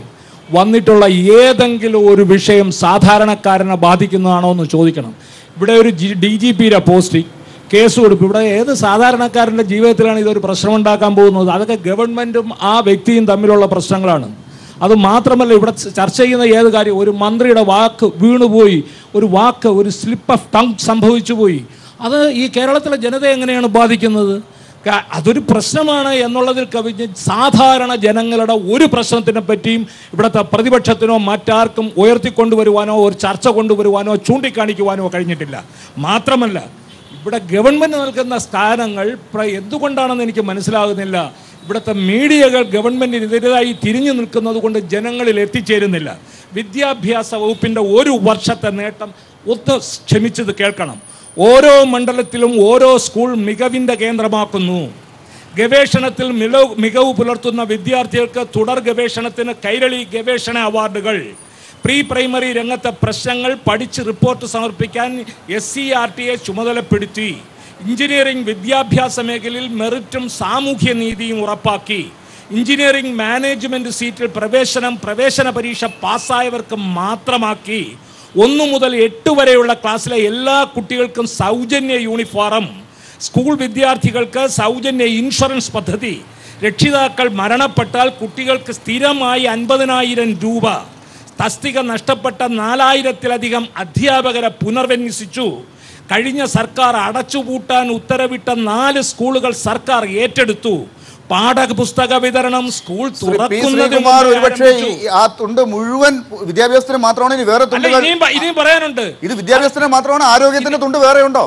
വന്നിട്ടുള്ള ഏതെങ്കിലും ഒരു വിഷയം സാധാരണക്കാരനെ ബാധിക്കുന്നതാണോ എന്ന് ചോദിക്കണം. ഇവിടെ ഒരു DGPയുടെ പോസ്റ്റിംഗ്, കേസ് കൊടുക്കും. ഇവിടെ ഏത് സാധാരണക്കാരൻ്റെ ജീവിതത്തിലാണ് ഇതൊരു പ്രശ്നമുണ്ടാക്കാൻ പോകുന്നത്? അതൊക്കെ ഗവൺമെൻറ്റും ആ വ്യക്തിയും തമ്മിലുള്ള പ്രശ്നങ്ങളാണ്. അത് മാത്രമല്ല, ഇവിടെ ചർച്ച ചെയ്യുന്ന ഏത് കാര്യം, ഒരു മന്ത്രിയുടെ വാക്ക് വീണുപോയി, ഒരു സ്ലിപ്പ് ഓഫ് ടങ് സംഭവിച്ചു പോയി, അത് ഈ കേരളത്തിലെ ജനതയെ എങ്ങനെയാണ് ബാധിക്കുന്നത്? അതൊരു പ്രശ്നമാണ് എന്നുള്ളതിൽ കവിഞ്ഞ് സാധാരണ ജനങ്ങളുടെ ഒരു പ്രശ്നത്തിനെ പറ്റിയും ഇവിടുത്തെ പ്രതിപക്ഷത്തിനോ മറ്റാർക്കും ഉയർത്തിക്കൊണ്ടുവരുവാനോ ഒരു ചർച്ച കൊണ്ടുവരുവാനോ ചൂണ്ടിക്കാണിക്കുവാനോ കഴിഞ്ഞിട്ടില്ല. മാത്രമല്ല, ഇവിടെ ഗവൺമെൻറ് നൽകുന്ന സ്ഥാനങ്ങൾ എന്തുകൊണ്ടാണെന്ന് എനിക്ക് മനസ്സിലാകുന്നില്ല. ഇവിടുത്തെ മീഡിയകൾ ഗവൺമെൻറ്റിനെതിരായി തിരിഞ്ഞു നിൽക്കുന്നത് കൊണ്ട് ജനങ്ങളിൽ എത്തിച്ചേരുന്നില്ല. വിദ്യാഭ്യാസ വകുപ്പിൻ്റെ ഒരു വർഷത്തെ നേട്ടം ക്ഷമിച്ചത് കേൾക്കണം. ഓരോ മണ്ഡലത്തിലും ഓരോ സ്കൂൾ മികവിൻ്റെ കേന്ദ്രമാക്കുന്നു. ഗവേഷണത്തിൽ മികവ് പുലർത്തുന്ന വിദ്യാർത്ഥികൾക്ക് തുടർ ഗവേഷണത്തിന് കൈരളി ഗവേഷണ അവാർഡുകൾ. പ്രീ പ്രൈമറി രംഗത്തെ പ്രശ്നങ്ങൾ പഠിച്ച് റിപ്പോർട്ട് സമർപ്പിക്കാൻ SCRTയെ ചുമതലപ്പെടുത്തി. എഞ്ചിനീയറിംഗ് വിദ്യാഭ്യാസ മേഖലയിൽ മെറിറ്റും സാമൂഹ്യ നീതിയും ഉറപ്പാക്കി. എഞ്ചിനീയറിംഗ് മാനേജ്മെൻറ്റ് സീറ്റിൽ പ്രവേശന പരീക്ഷ പാസ്സായവർക്ക് മാത്രമാക്കി. 1 മുതൽ 8 വരെയുള്ള ക്ലാസ്സിലെ എല്ലാ കുട്ടികൾക്കും സൗജന്യ യൂണിഫോം. സ്കൂൾ വിദ്യാർത്ഥികൾക്ക് സൗജന്യ ഇൻഷുറൻസ് പദ്ധതി. രക്ഷിതാക്കൾ മരണപ്പെട്ടാൽ കുട്ടികൾക്ക് സ്ഥിരമായി 50,000 രൂപ. തസ്തിക നഷ്ടപ്പെട്ട 4000-ലധികം അധ്യാപകരെ പുനർവിന്യസിച്ചു. കഴിഞ്ഞ സർക്കാർ അടച്ചുപൂട്ടാൻ ഉത്തരവിട്ട 4 സ്കൂളുകൾ സർക്കാർ ഏറ്റെടുത്തു. പാഠപുസ്തക വിതരണം സ്കൂൾ തുറക്കുന്നതിന് മുഴുവൻ വിദ്യാഭ്യാസത്തിന് മാത്രമാണ്. ഇനി വേറെ ഇനിയും പറയാനുണ്ട്. ഇത് വിദ്യാഭ്യാസത്തിന് മാത്രമാണ്, ആരോഗ്യത്തിന്റെ തുണ്ട് വേറെ ഉണ്ടോ?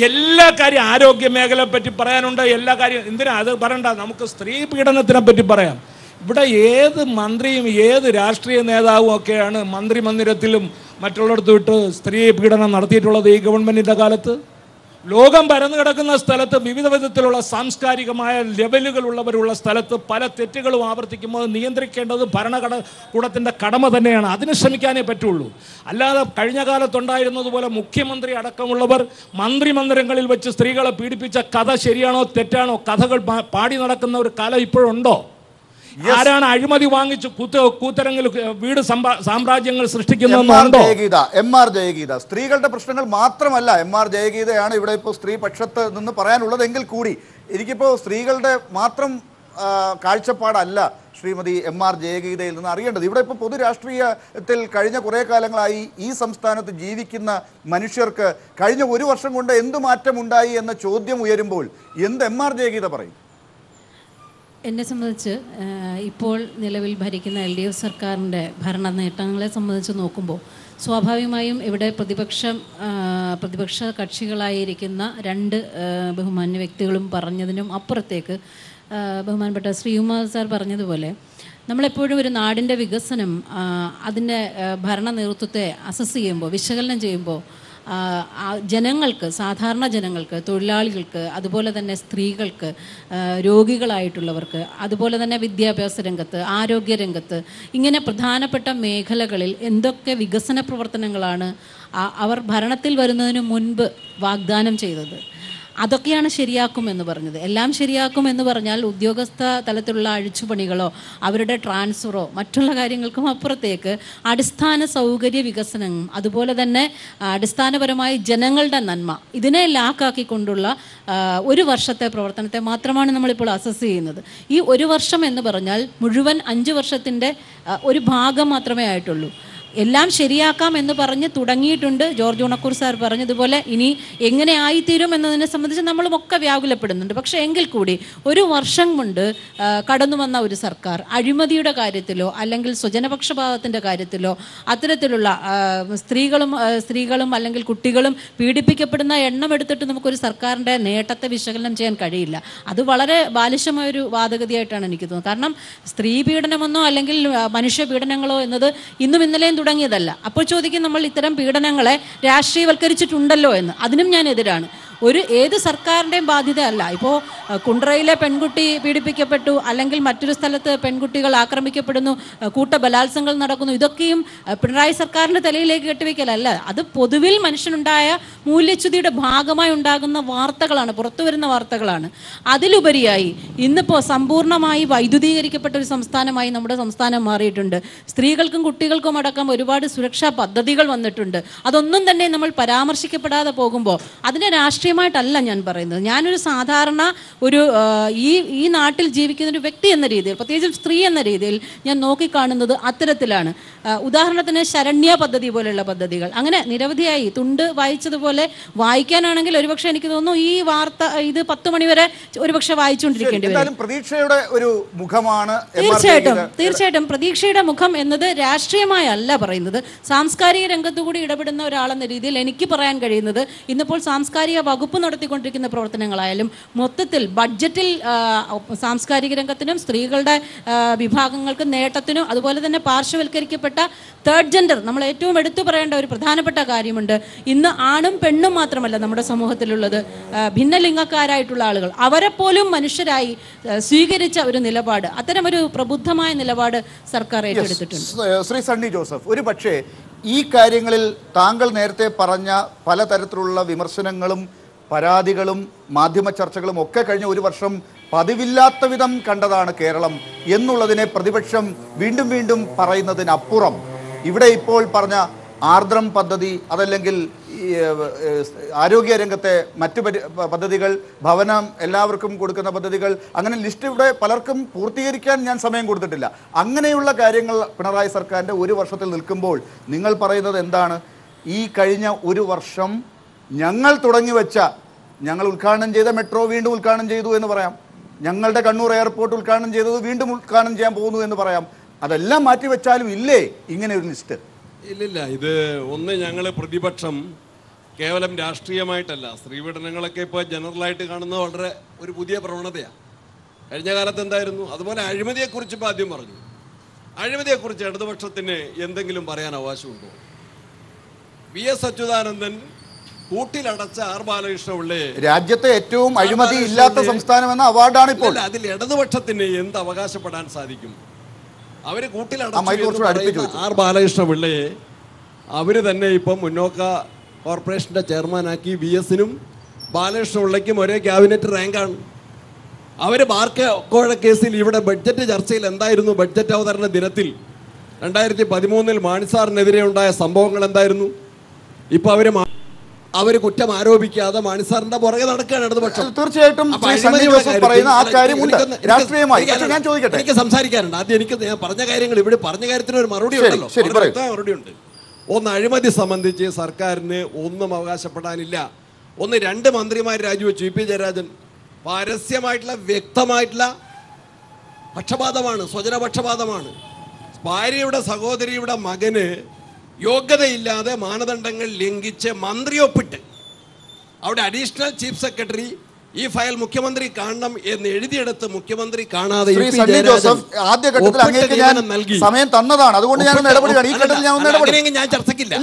എല്ലാ കാര്യം ആരോഗ്യ മേഖലയെ പറ്റി പറയാനുണ്ട്. എല്ലാ കാര്യം എന്തിനാ അത് പറയണ്ട, നമുക്ക് സ്ത്രീ പീഡനത്തിനെ പറ്റി പറയാം. ഇവിടെ ഏത് മന്ത്രിയും ഏത് രാഷ്ട്രീയ നേതാവും ഒക്കെയാണ് മന്ത്രിമന്ദിരത്തിലും മറ്റുള്ളിടത്തും വിട്ട് സ്ത്രീ പീഡനം നടത്തിയിട്ടുള്ളത് ഈ ഗവൺമെൻറ്റിൻ്റെ കാലത്ത്? ലോകം പരന്നു കിടക്കുന്ന സ്ഥലത്ത്, വിവിധ വിധത്തിലുള്ള സാംസ്കാരികമായ ലെവലുകളുള്ളവരുള്ള സ്ഥലത്ത് പല തെറ്റുകളും ആവർത്തിക്കുമ്പോൾ നിയന്ത്രിക്കേണ്ടത് ഭരണകൂടത്തിൻ്റെ കടമ തന്നെയാണ്. അതിന് ശ്രമിക്കാനേ പറ്റുള്ളൂ. അല്ലാതെ കഴിഞ്ഞ കാലത്തുണ്ടായിരുന്നതുപോലെ മുഖ്യമന്ത്രി അടക്കമുള്ളവർ മന്ത്രിമന്ദിരങ്ങളിൽ വെച്ച് സ്ത്രീകളെ പീഡിപ്പിച്ച കഥ ശരിയാണോ തെറ്റാണോ കഥകൾ പാടി നടക്കുന്ന ഒരു കാലം ഇപ്പോഴുണ്ടോ? ആരാണ് അഴിമതി വാങ്ങിച്ച് കൂത്തരങ്ങിൽ വീട് സാമ്രാജ്യങ്ങൾ സൃഷ്ടിക്കുന്നതെന്നുണ്ടോ? MR ജയഗീത സ്ത്രീകളുടെ പ്രശ്നങ്ങൾ മാത്രമല്ല. MR ജയഗീതയാണ് ഇവിടെ ഇപ്പോൾ സ്ത്രീ പക്ഷത്ത് നിന്ന് പറയാനുള്ളതെങ്കിൽ കൂടി എനിക്കിപ്പോൾ സ്ത്രീകളുടെ മാത്രം കാഴ്ചപ്പാടല്ല ശ്രീമതി MR ജയഗീതയിൽ നിന്ന് അറിയേണ്ടത്. ഇവിടെ ഇപ്പോൾ പൊതു രാഷ്ട്രീയത്തിൽ കഴിഞ്ഞ കുറേ കാലങ്ങളായി ഈ സംസ്ഥാനത്ത് ജീവിക്കുന്ന മനുഷ്യർക്ക് കഴിഞ്ഞ ഒരു വർഷം കൊണ്ട് എന്ത് മാറ്റമുണ്ടായി എന്ന ചോദ്യം ഉയരുമ്പോൾ എന്ത് MR ജയഗീത പറയും? എന്നെ സംബന്ധിച്ച് ഇപ്പോൾ നിലവിൽ ഭരിക്കുന്ന LDF സർക്കാരിൻ്റെ ഭരണ നേട്ടങ്ങളെ സംബന്ധിച്ച് നോക്കുമ്പോൾ സ്വാഭാവികമായും ഇവിടെ പ്രതിപക്ഷ കക്ഷികളായിരിക്കുന്ന 2 ബഹുമാന്യ വ്യക്തികളും പറഞ്ഞതിനും അപ്പുറത്തേക്ക് ബഹുമാനപ്പെട്ട ശ്രീകുമാർ സാർ പറഞ്ഞതുപോലെ നമ്മളെപ്പോഴും ഒരു നാടിൻ്റെ വികസനം അതിൻ്റെ ഭരണ നേതൃത്വത്തെ അസസ് ചെയ്യുമ്പോൾ, വിശകലനം ചെയ്യുമ്പോൾ ജനങ്ങൾക്ക്, സാധാരണ ജനങ്ങൾക്ക്, തൊഴിലാളികൾക്ക്, അതുപോലെ തന്നെ സ്ത്രീകൾക്ക്, രോഗികളായിട്ടുള്ളവർക്ക്, അതുപോലെ തന്നെ വിദ്യാഭ്യാസ രംഗത്ത്, ആരോഗ്യ രംഗത്ത്, ഇങ്ങനെ പ്രധാനപ്പെട്ട മേഖലകളിൽ എന്തൊക്കെ വികസന പ്രവർത്തനങ്ങളാണ് അവർ ഭരണത്തിൽ വരുന്നതിന് മുൻപ് വാഗ്ദാനം ചെയ്തത്, അതൊക്കെയാണ് ശരിയാക്കുമെന്ന് പറഞ്ഞത്. എല്ലാം ശരിയാക്കുമെന്ന് പറഞ്ഞാൽ ഉദ്യോഗസ്ഥ തലത്തിലുള്ള അഴിച്ചുപണികളോ അവരുടെ ട്രാൻസ്ഫറോ മറ്റുള്ള കാര്യങ്ങൾക്കും അപ്പുറത്തേക്ക് അടിസ്ഥാന സൗകര്യ വികസനം, അതുപോലെ തന്നെ അടിസ്ഥാനപരമായി ജനങ്ങളുടെ നന്മ, ഇതിനെ ലാക്കാക്കിക്കൊണ്ടുള്ള ഒരു വർഷത്തെ പ്രവർത്തനത്തെ മാത്രമാണ് നമ്മളിപ്പോൾ അസസ് ചെയ്യുന്നത്. ഈ ഒരു വർഷം എന്ന് പറഞ്ഞാൽ മുഴുവൻ 5 വർഷത്തിൻ്റെ ഒരു ഭാഗം മാത്രമേ ആയിട്ടുള്ളൂ. എല്ലാം ശരിയാക്കാം എന്ന് പറഞ്ഞ് തുടങ്ങിയിട്ടുണ്ട്. ജോർജ് ഓണക്കൂർ സാർ പറഞ്ഞതുപോലെ ഇനി എങ്ങനെ ആയിത്തീരും എന്നതിനെ സംബന്ധിച്ച് നമ്മളുമൊക്കെ വ്യാകുലപ്പെടുന്നുണ്ട്. പക്ഷേ എങ്കിൽ കൂടി ഒരു വർഷം കൊണ്ട് കടന്നു വന്ന ഒരു സർക്കാർ അഴിമതിയുടെ കാര്യത്തിലോ അല്ലെങ്കിൽ സ്വജനപക്ഷപാതത്തിൻ്റെ കാര്യത്തിലോ അത്തരത്തിലുള്ള സ്ത്രീകളും അല്ലെങ്കിൽ കുട്ടികളും പീഡിപ്പിക്കപ്പെടുന്ന എണ്ണം എടുത്തിട്ട് നമുക്കൊരു സർക്കാരിൻ്റെ നേട്ടത്തെ വിശകലനം ചെയ്യാൻ കഴിയില്ല. അത് വളരെ ബാലിശമായൊരു വാദഗതിയായിട്ടാണ് എനിക്ക് തോന്നുന്നത്. കാരണം സ്ത്രീ പീഡനമെന്നോ അല്ലെങ്കിൽ മനുഷ്യ പീഡനങ്ങളോ എന്നത് ഇന്നും ഇന്നലെയും തുടങ്ങിയതല്ല. അപ്പോൾ ചോദിക്കും നമ്മൾ ഇത്തരം പീഡനങ്ങളെ രാഷ്ട്രീയവൽക്കരിച്ചിട്ടുണ്ടല്ലോ എന്ന്. അതിനും ഞാൻ എതിരാണ്. ഏത് സർക്കാരിൻ്റെയും ബാധ്യത അല്ല. ഇപ്പോൾ കുണ്ട്രയിലെ പെൺകുട്ടി പീഡിപ്പിക്കപ്പെട്ടു, അല്ലെങ്കിൽ മറ്റൊരു സ്ഥലത്ത് പെൺകുട്ടികൾ ആക്രമിക്കപ്പെടുന്നു, കൂട്ടബലാത്സംഗങ്ങൾ നടക്കുന്നു, ഇതൊക്കെയും പിണറായി സർക്കാരിൻ്റെ തലയിലേക്ക് കെട്ടിവെക്കലല്ല. അത് പൊതുവിൽ മനുഷ്യനുണ്ടായ മൂല്യച്യുതിയുടെ ഭാഗമായി ഉണ്ടാകുന്ന വാർത്തകളാണ്, പുറത്തു വരുന്ന വാർത്തകളാണ്. അതിലുപരിയായി ഇന്നിപ്പോൾ സമ്പൂർണ്ണമായി വൈദ്യുതീകരിക്കപ്പെട്ട ഒരു സംസ്ഥാനമായി നമ്മുടെ സംസ്ഥാനം മാറിയിട്ടുണ്ട്. സ്ത്രീകൾക്കും കുട്ടികൾക്കും അടക്കം ഒരുപാട് സുരക്ഷാ പദ്ധതികൾ വന്നിട്ടുണ്ട്. അതൊന്നും തന്നെ നമ്മൾ പരാമർശിക്കപ്പെടാതെ പോകുമ്പോൾ അതിനെ രാഷ്ട്രീയമായിട്ടല്ല ഞാൻ പറയുന്നത്. ഞാനൊരു സാധാരണ ഈ നാട്ടിൽ ജീവിക്കുന്ന ഒരു വ്യക്തി എന്ന രീതിയിൽ, പ്രത്യേകിച്ചും സ്ത്രീ എന്ന രീതിയിൽ ഞാൻ നോക്കിക്കാണുന്നത് അത്തരത്തിലാണ്. ഉദാഹരണത്തിന് ശരണ്യ പദ്ധതി പോലെയുള്ള പദ്ധതികൾ, അങ്ങനെ നിരവധിയായി. തുണ്ട് വായിച്ചതുപോലെ വായിക്കാനാണെങ്കിൽ ഒരുപക്ഷെ എനിക്ക് തോന്നുന്നു ഈ വാർത്ത ഇത് 10 മണി വരെ ഒരുപക്ഷെ വായിച്ചുകൊണ്ടിരിക്കേണ്ടി വരും. പ്രതീക്ഷയുടെ ഒരു മുഖമാണ്. തീർച്ചയായിട്ടും പ്രതീക്ഷയുടെ മുഖം എന്നത് രാഷ്ട്രീയമായല്ല പറയുന്നത്, സാംസ്കാരിക രംഗത്തുകൂടി ഇടപെടുന്ന ഒരാളെന്ന രീതിയിൽ എനിക്ക് പറയാൻ കഴിയുന്നത് ഇന്നിപ്പോൾ സാംസ്കാരിക വകുപ്പ് നടത്തിക്കൊണ്ടിരിക്കുന്ന പ്രവർത്തനങ്ങളായാലും മൊത്തത്തിൽ ബഡ്ജറ്റിൽ സാംസ്കാരിക രംഗത്തിനും സ്ത്രീകളുടെ വിഭാഗങ്ങൾക്കും നേട്ടത്തിനും അതുപോലെ തന്നെ പാർശ്വവൽക്കരിക്കപ്പെട്ട തേർഡ് ജെൻഡർ, നമ്മൾ ഏറ്റവും എടുത്തു പറയേണ്ട ഒരു പ്രധാനപ്പെട്ട കാര്യമുണ്ട്. ഇന്ന് ആണും പെണ്ണും മാത്രമല്ല നമ്മുടെ സമൂഹത്തിലുള്ളത്, ഭിന്നലിംഗക്കാരായിട്ടുള്ള ആളുകൾ, അവരെപ്പോലും മനുഷ്യരായി സ്വീകരിച്ച ഒരു നിലപാട്, അത്തരമൊരു പ്രബുദ്ധമായ നിലപാട് സർക്കാർ ഏറ്റെടുത്തിട്ടുണ്ട്. ശ്രീ സണ്ണി ജോസഫ്, ഒരു പക്ഷേ ഈ കാര്യങ്ങളിൽ താങ്കൾ നേരത്തെ പറഞ്ഞ പലതരത്തിലുള്ള വിമർശനങ്ങളും പരാതികളും മാധ്യമ ചർച്ചകളും ഒക്കെ കഴിഞ്ഞ ഒരു വർഷം പതിവില്ലാത്ത വിധം കണ്ടതാണ് കേരളം എന്നുള്ളതിനെ പ്രതിപക്ഷം വീണ്ടും വീണ്ടും പറയുന്നതിനപ്പുറം ഇവിടെ ഇപ്പോൾ പറഞ്ഞ ആർദ്രം പദ്ധതി, അതല്ലെങ്കിൽ ആരോഗ്യ രംഗത്തെ മറ്റു പദ്ധതികൾ, ഭവനം എല്ലാവർക്കും കൊടുക്കുന്ന പദ്ധതികൾ, അങ്ങനെ ലിസ്റ്റ് ഇവിടെ പലർക്കും പൂർത്തീകരിക്കാൻ ഞാൻ സമയം കൊടുത്തിട്ടില്ല. അങ്ങനെയുള്ള കാര്യങ്ങൾ പിണറായി സർക്കാരിൻ്റെ ഒരു വർഷത്തിൽ നിൽക്കുമ്പോൾ നിങ്ങൾ പറയുന്നത് എന്താണ്? ഈ കഴിഞ്ഞ ഒരു വർഷം ഞങ്ങൾ തുടങ്ങിവെച്ച, ഞങ്ങൾ ഉദ്ഘാടനം ചെയ്ത മെട്രോ വീണ്ടും ഉദ്ഘാടനം ചെയ്തു എന്ന് പറയാം, ഞങ്ങളുടെ കണ്ണൂർ എയർപോർട്ട് ഉദ്ഘാടനം ചെയ്തത് വീണ്ടും ഉദ്ഘാടനം ചെയ്യാൻ പോകുന്നു എന്ന് പറയാം. അതെല്ലാം മാറ്റിവെച്ചാലും ഇല്ലേ ഇങ്ങനെ ഒരു ലിസ്റ്റ്? ഇല്ലില്ല. ഇത് ഒന്ന്, ഞങ്ങൾ പ്രതിപക്ഷം കേവലം രാഷ്ട്രീയമായിട്ടല്ല, സ്ത്രീപീഡനങ്ങളൊക്കെ ഇപ്പോൾ ജനറലായിട്ട് കാണുന്നത് വളരെ ഒരു പുതിയ പ്രവണതയാണ്. കഴിഞ്ഞ കാലത്ത് എന്തായിരുന്നു? അതുപോലെ അഴിമതിയെക്കുറിച്ച് ഇപ്പോൾ ആദ്യം പറഞ്ഞു. അഴിമതിയെക്കുറിച്ച് ഇടതുപക്ഷത്തിന് എന്തെങ്കിലും പറയാൻ അവകാശമുണ്ടോ? VS Achuthanandan കൂട്ടിലടച്ച R. ബാലകൃഷ്ണപിള്ളയെ രാജ്യത്തെ ഏറ്റവും അഴിമതി ഇല്ലാത്ത സംസ്ഥാനം എന്ന അവാർഡാണ് ഇപ്പോൾ. അതിൽ ഇടതുപക്ഷത്തിന് എന്ത് അവകാശപ്പെടാൻ സാധിക്കും? അവര് കൂട്ടിലടച്ച R. ബാലകൃഷ്ണപിള്ളയെ അവര് തന്നെ ഇപ്പം മുന്നോക്ക കോർപ്പറേഷന്റെ ചെയർമാനാക്കി. VS-നും ബാലകൃഷ്ണപിള്ളയ്ക്കും ഒരേ ക്യാബിനറ്റ് റാങ്കാണ്. അവർ ബാർക്കോഴ കേസിൽ ഇവിടെ ബഡ്ജറ്റ് ചർച്ചയിൽ എന്തായിരുന്നു? ബഡ്ജറ്റ് അവതരണ ദിനത്തിൽ 2013 മാണിസാറിനെതിരെ ഉണ്ടായ സംഭവങ്ങൾ എന്തായിരുന്നു? ഇപ്പൊ അവര് കുറ്റം ആരോപിക്കാതെ മാണിസാറിന്റെ പുറകെ നടക്കുകയാണ് ഇടതുപക്ഷം. തീർച്ചയായിട്ടും എനിക്ക് സംസാരിക്കാനുണ്ട്. ആദ്യം ഞാൻ പറഞ്ഞ കാര്യങ്ങൾ, ഇവിടെ പറഞ്ഞ കാര്യത്തിന് ഒരു മറുപടി ഉണ്ടല്ലോ, മറുപടി ഉണ്ട്. ഒന്ന്, അഴിമതി സംബന്ധിച്ച് സർക്കാരിന് ഒന്നും അവകാശപ്പെടാനില്ല. ഒന്ന്, 2 മന്ത്രിമാർ രാജിവെച്ചു. EP ജയരാജൻ പരസ്യമായിട്ടുള്ള വ്യക്തമായിട്ടുള്ള പക്ഷപാതമാണ്, സ്വജനപക്ഷപാതമാണ്. ഭാര്യയുടെ സഹോദരിയുടെ മകന് യോഗ്യതയില്ലാതെ മാനദണ്ഡങ്ങൾ ലംഘിച്ച് മന്ത്രി ഒപ്പിട്ട് അവിടെ അഡീഷണൽ ചീഫ് സെക്രട്ടറി ഈ ഫയൽ മുഖ്യമന്ത്രി കാണണം എന്ന് എഴുതിയെടുത്ത് മുഖ്യമന്ത്രി കാണാതെ ശ്രീ സണ്ണി ജോസഫ് ആദ്യഘട്ടത്തിൽ അങ്ങേക്ക് ഞാൻ സമയം തന്നതാണ്, അതുകൊണ്ട് ഞാൻ ഇടപെടുകയാണ്. ഈ ഘട്ടത്തിൽ ഞാൻ ഒന്ന് ഇടപെടും. ഞാൻ ചർച്ചയ്ക്കില്ല.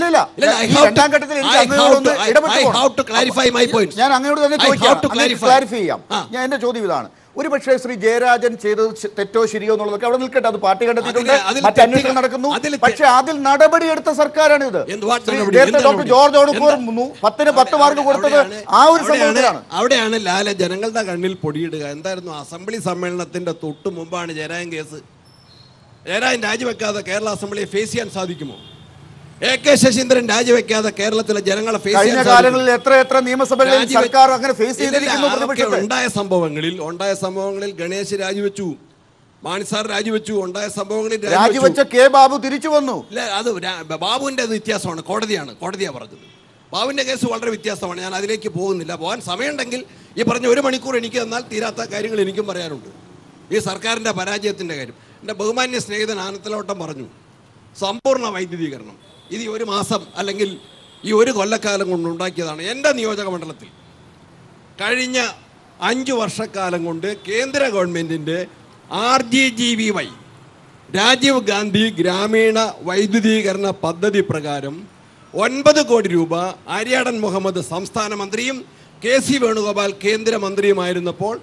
രണ്ടാം ഘട്ടത്തിൽ ഞാൻ അങ്ങയോട് തന്നെ ചോദിക്കാം, ക്ലാരിഫൈ ചെയ്യാം. ഞാൻ എന്റെ ചോദ്യം ഇതാണ്, ഒരുപക്ഷെ ശ്രീ ജയരാജൻ ചെയ്തത് തെറ്റോ ശരിയോ എന്നുള്ളതൊക്കെ അവിടെ നിൽക്കട്ടെ, അത് പാർട്ടി കണ്ടെത്തിയിട്ടുണ്ട്, മറ്റ് അന്വേഷണം നടക്കുന്നു. പക്ഷെ അതിൽ നടപടിയെടുത്ത സർക്കാരാണ് ഇത്. ഡോക്ടർ ജോർജ് ഓണക്കൂർ 10-ന് 10 മാർക്ക് കൊടുത്തത് ആ ഒരു സംഭവത്തിലാണ്. അവിടെയാണ് ലാല ജനങ്ങളുടെ കണ്ണിൽ പൊടിയിടുക. എന്തായിരുന്നു അസംബ്ലി സമ്മേളനത്തിന്റെ തൊട്ട് മുമ്പാണ് ജയരാജൻ കേസ്. ജയരാജൻ രാജിവെക്കാതെ കേരള അസംബ്ലിയെ ഫേസ് ചെയ്യാൻ സാധിക്കുമോ? AK ശശീന്ദ്രൻ രാജിവെക്കാതെ കേരളത്തിലെ ജനങ്ങളെ ഫേസ് ചെയ്യാൻ കാലങ്ങളിൽ എത്ര നിയമസഭകളിൽ സർക്കാർ അങ്ങനെ ഫേസ് ചെയ്തിരിക്കുന്നു. ഉണ്ടായ സംഭവങ്ങളിൽ ഗണേശ് രാജിവെച്ചു, മാണിസാർ രാജിവെച്ചു. ഉണ്ടായ സംഭവങ്ങളിൽ രാജിവെച്ച കെ ബാബു തിരിച്ചു വന്നു. അത് ബാബുവിന്റെ വ്യത്യാസമാണ്, കോടതിയാ പറഞ്ഞത്. ബാബുവിന്റെ കേസ് വളരെ വ്യത്യാസമാണ്. ഞാൻ അതിലേക്ക് പോകുന്നില്ല. പോകാൻ സമയമുണ്ടെങ്കിൽ ഈ പറഞ്ഞ 1 മണിക്കൂർ എനിക്ക് തന്നാൽ തീരാത്ത കാര്യങ്ങൾ എനിക്കും പറയാനുണ്ട്. ഈ സർക്കാരിന്റെ പരാജയത്തിന്റെ കാര്യം എൻ്റെ ബഹുമാന്യ സ്നേഹിതൻ ആനത്തലവട്ടം പറഞ്ഞു. സമ്പൂർണ്ണ വൈദ്യുതീകരണം ഇത് 1 മാസം അല്ലെങ്കിൽ ഈ 1 കൊല്ലക്കാലം കൊണ്ട് ഉണ്ടാക്കിയതാണ്. എൻ്റെ നിയോജക മണ്ഡലത്തിൽ കഴിഞ്ഞ 5 വർഷക്കാലം കൊണ്ട് കേന്ദ്ര ഗവൺമെൻറ്റിൻ്റെ RGGVY രാജീവ് ഗാന്ധി ഗ്രാമീണ വൈദ്യുതീകരണ പദ്ധതി പ്രകാരം 9 കോടി രൂപ ആര്യാടൻ മുഹമ്മദ് സംസ്ഥാന മന്ത്രിയും KC വേണുഗോപാൽ കേന്ദ്രമന്ത്രിയുമായിരുന്നപ്പോൾ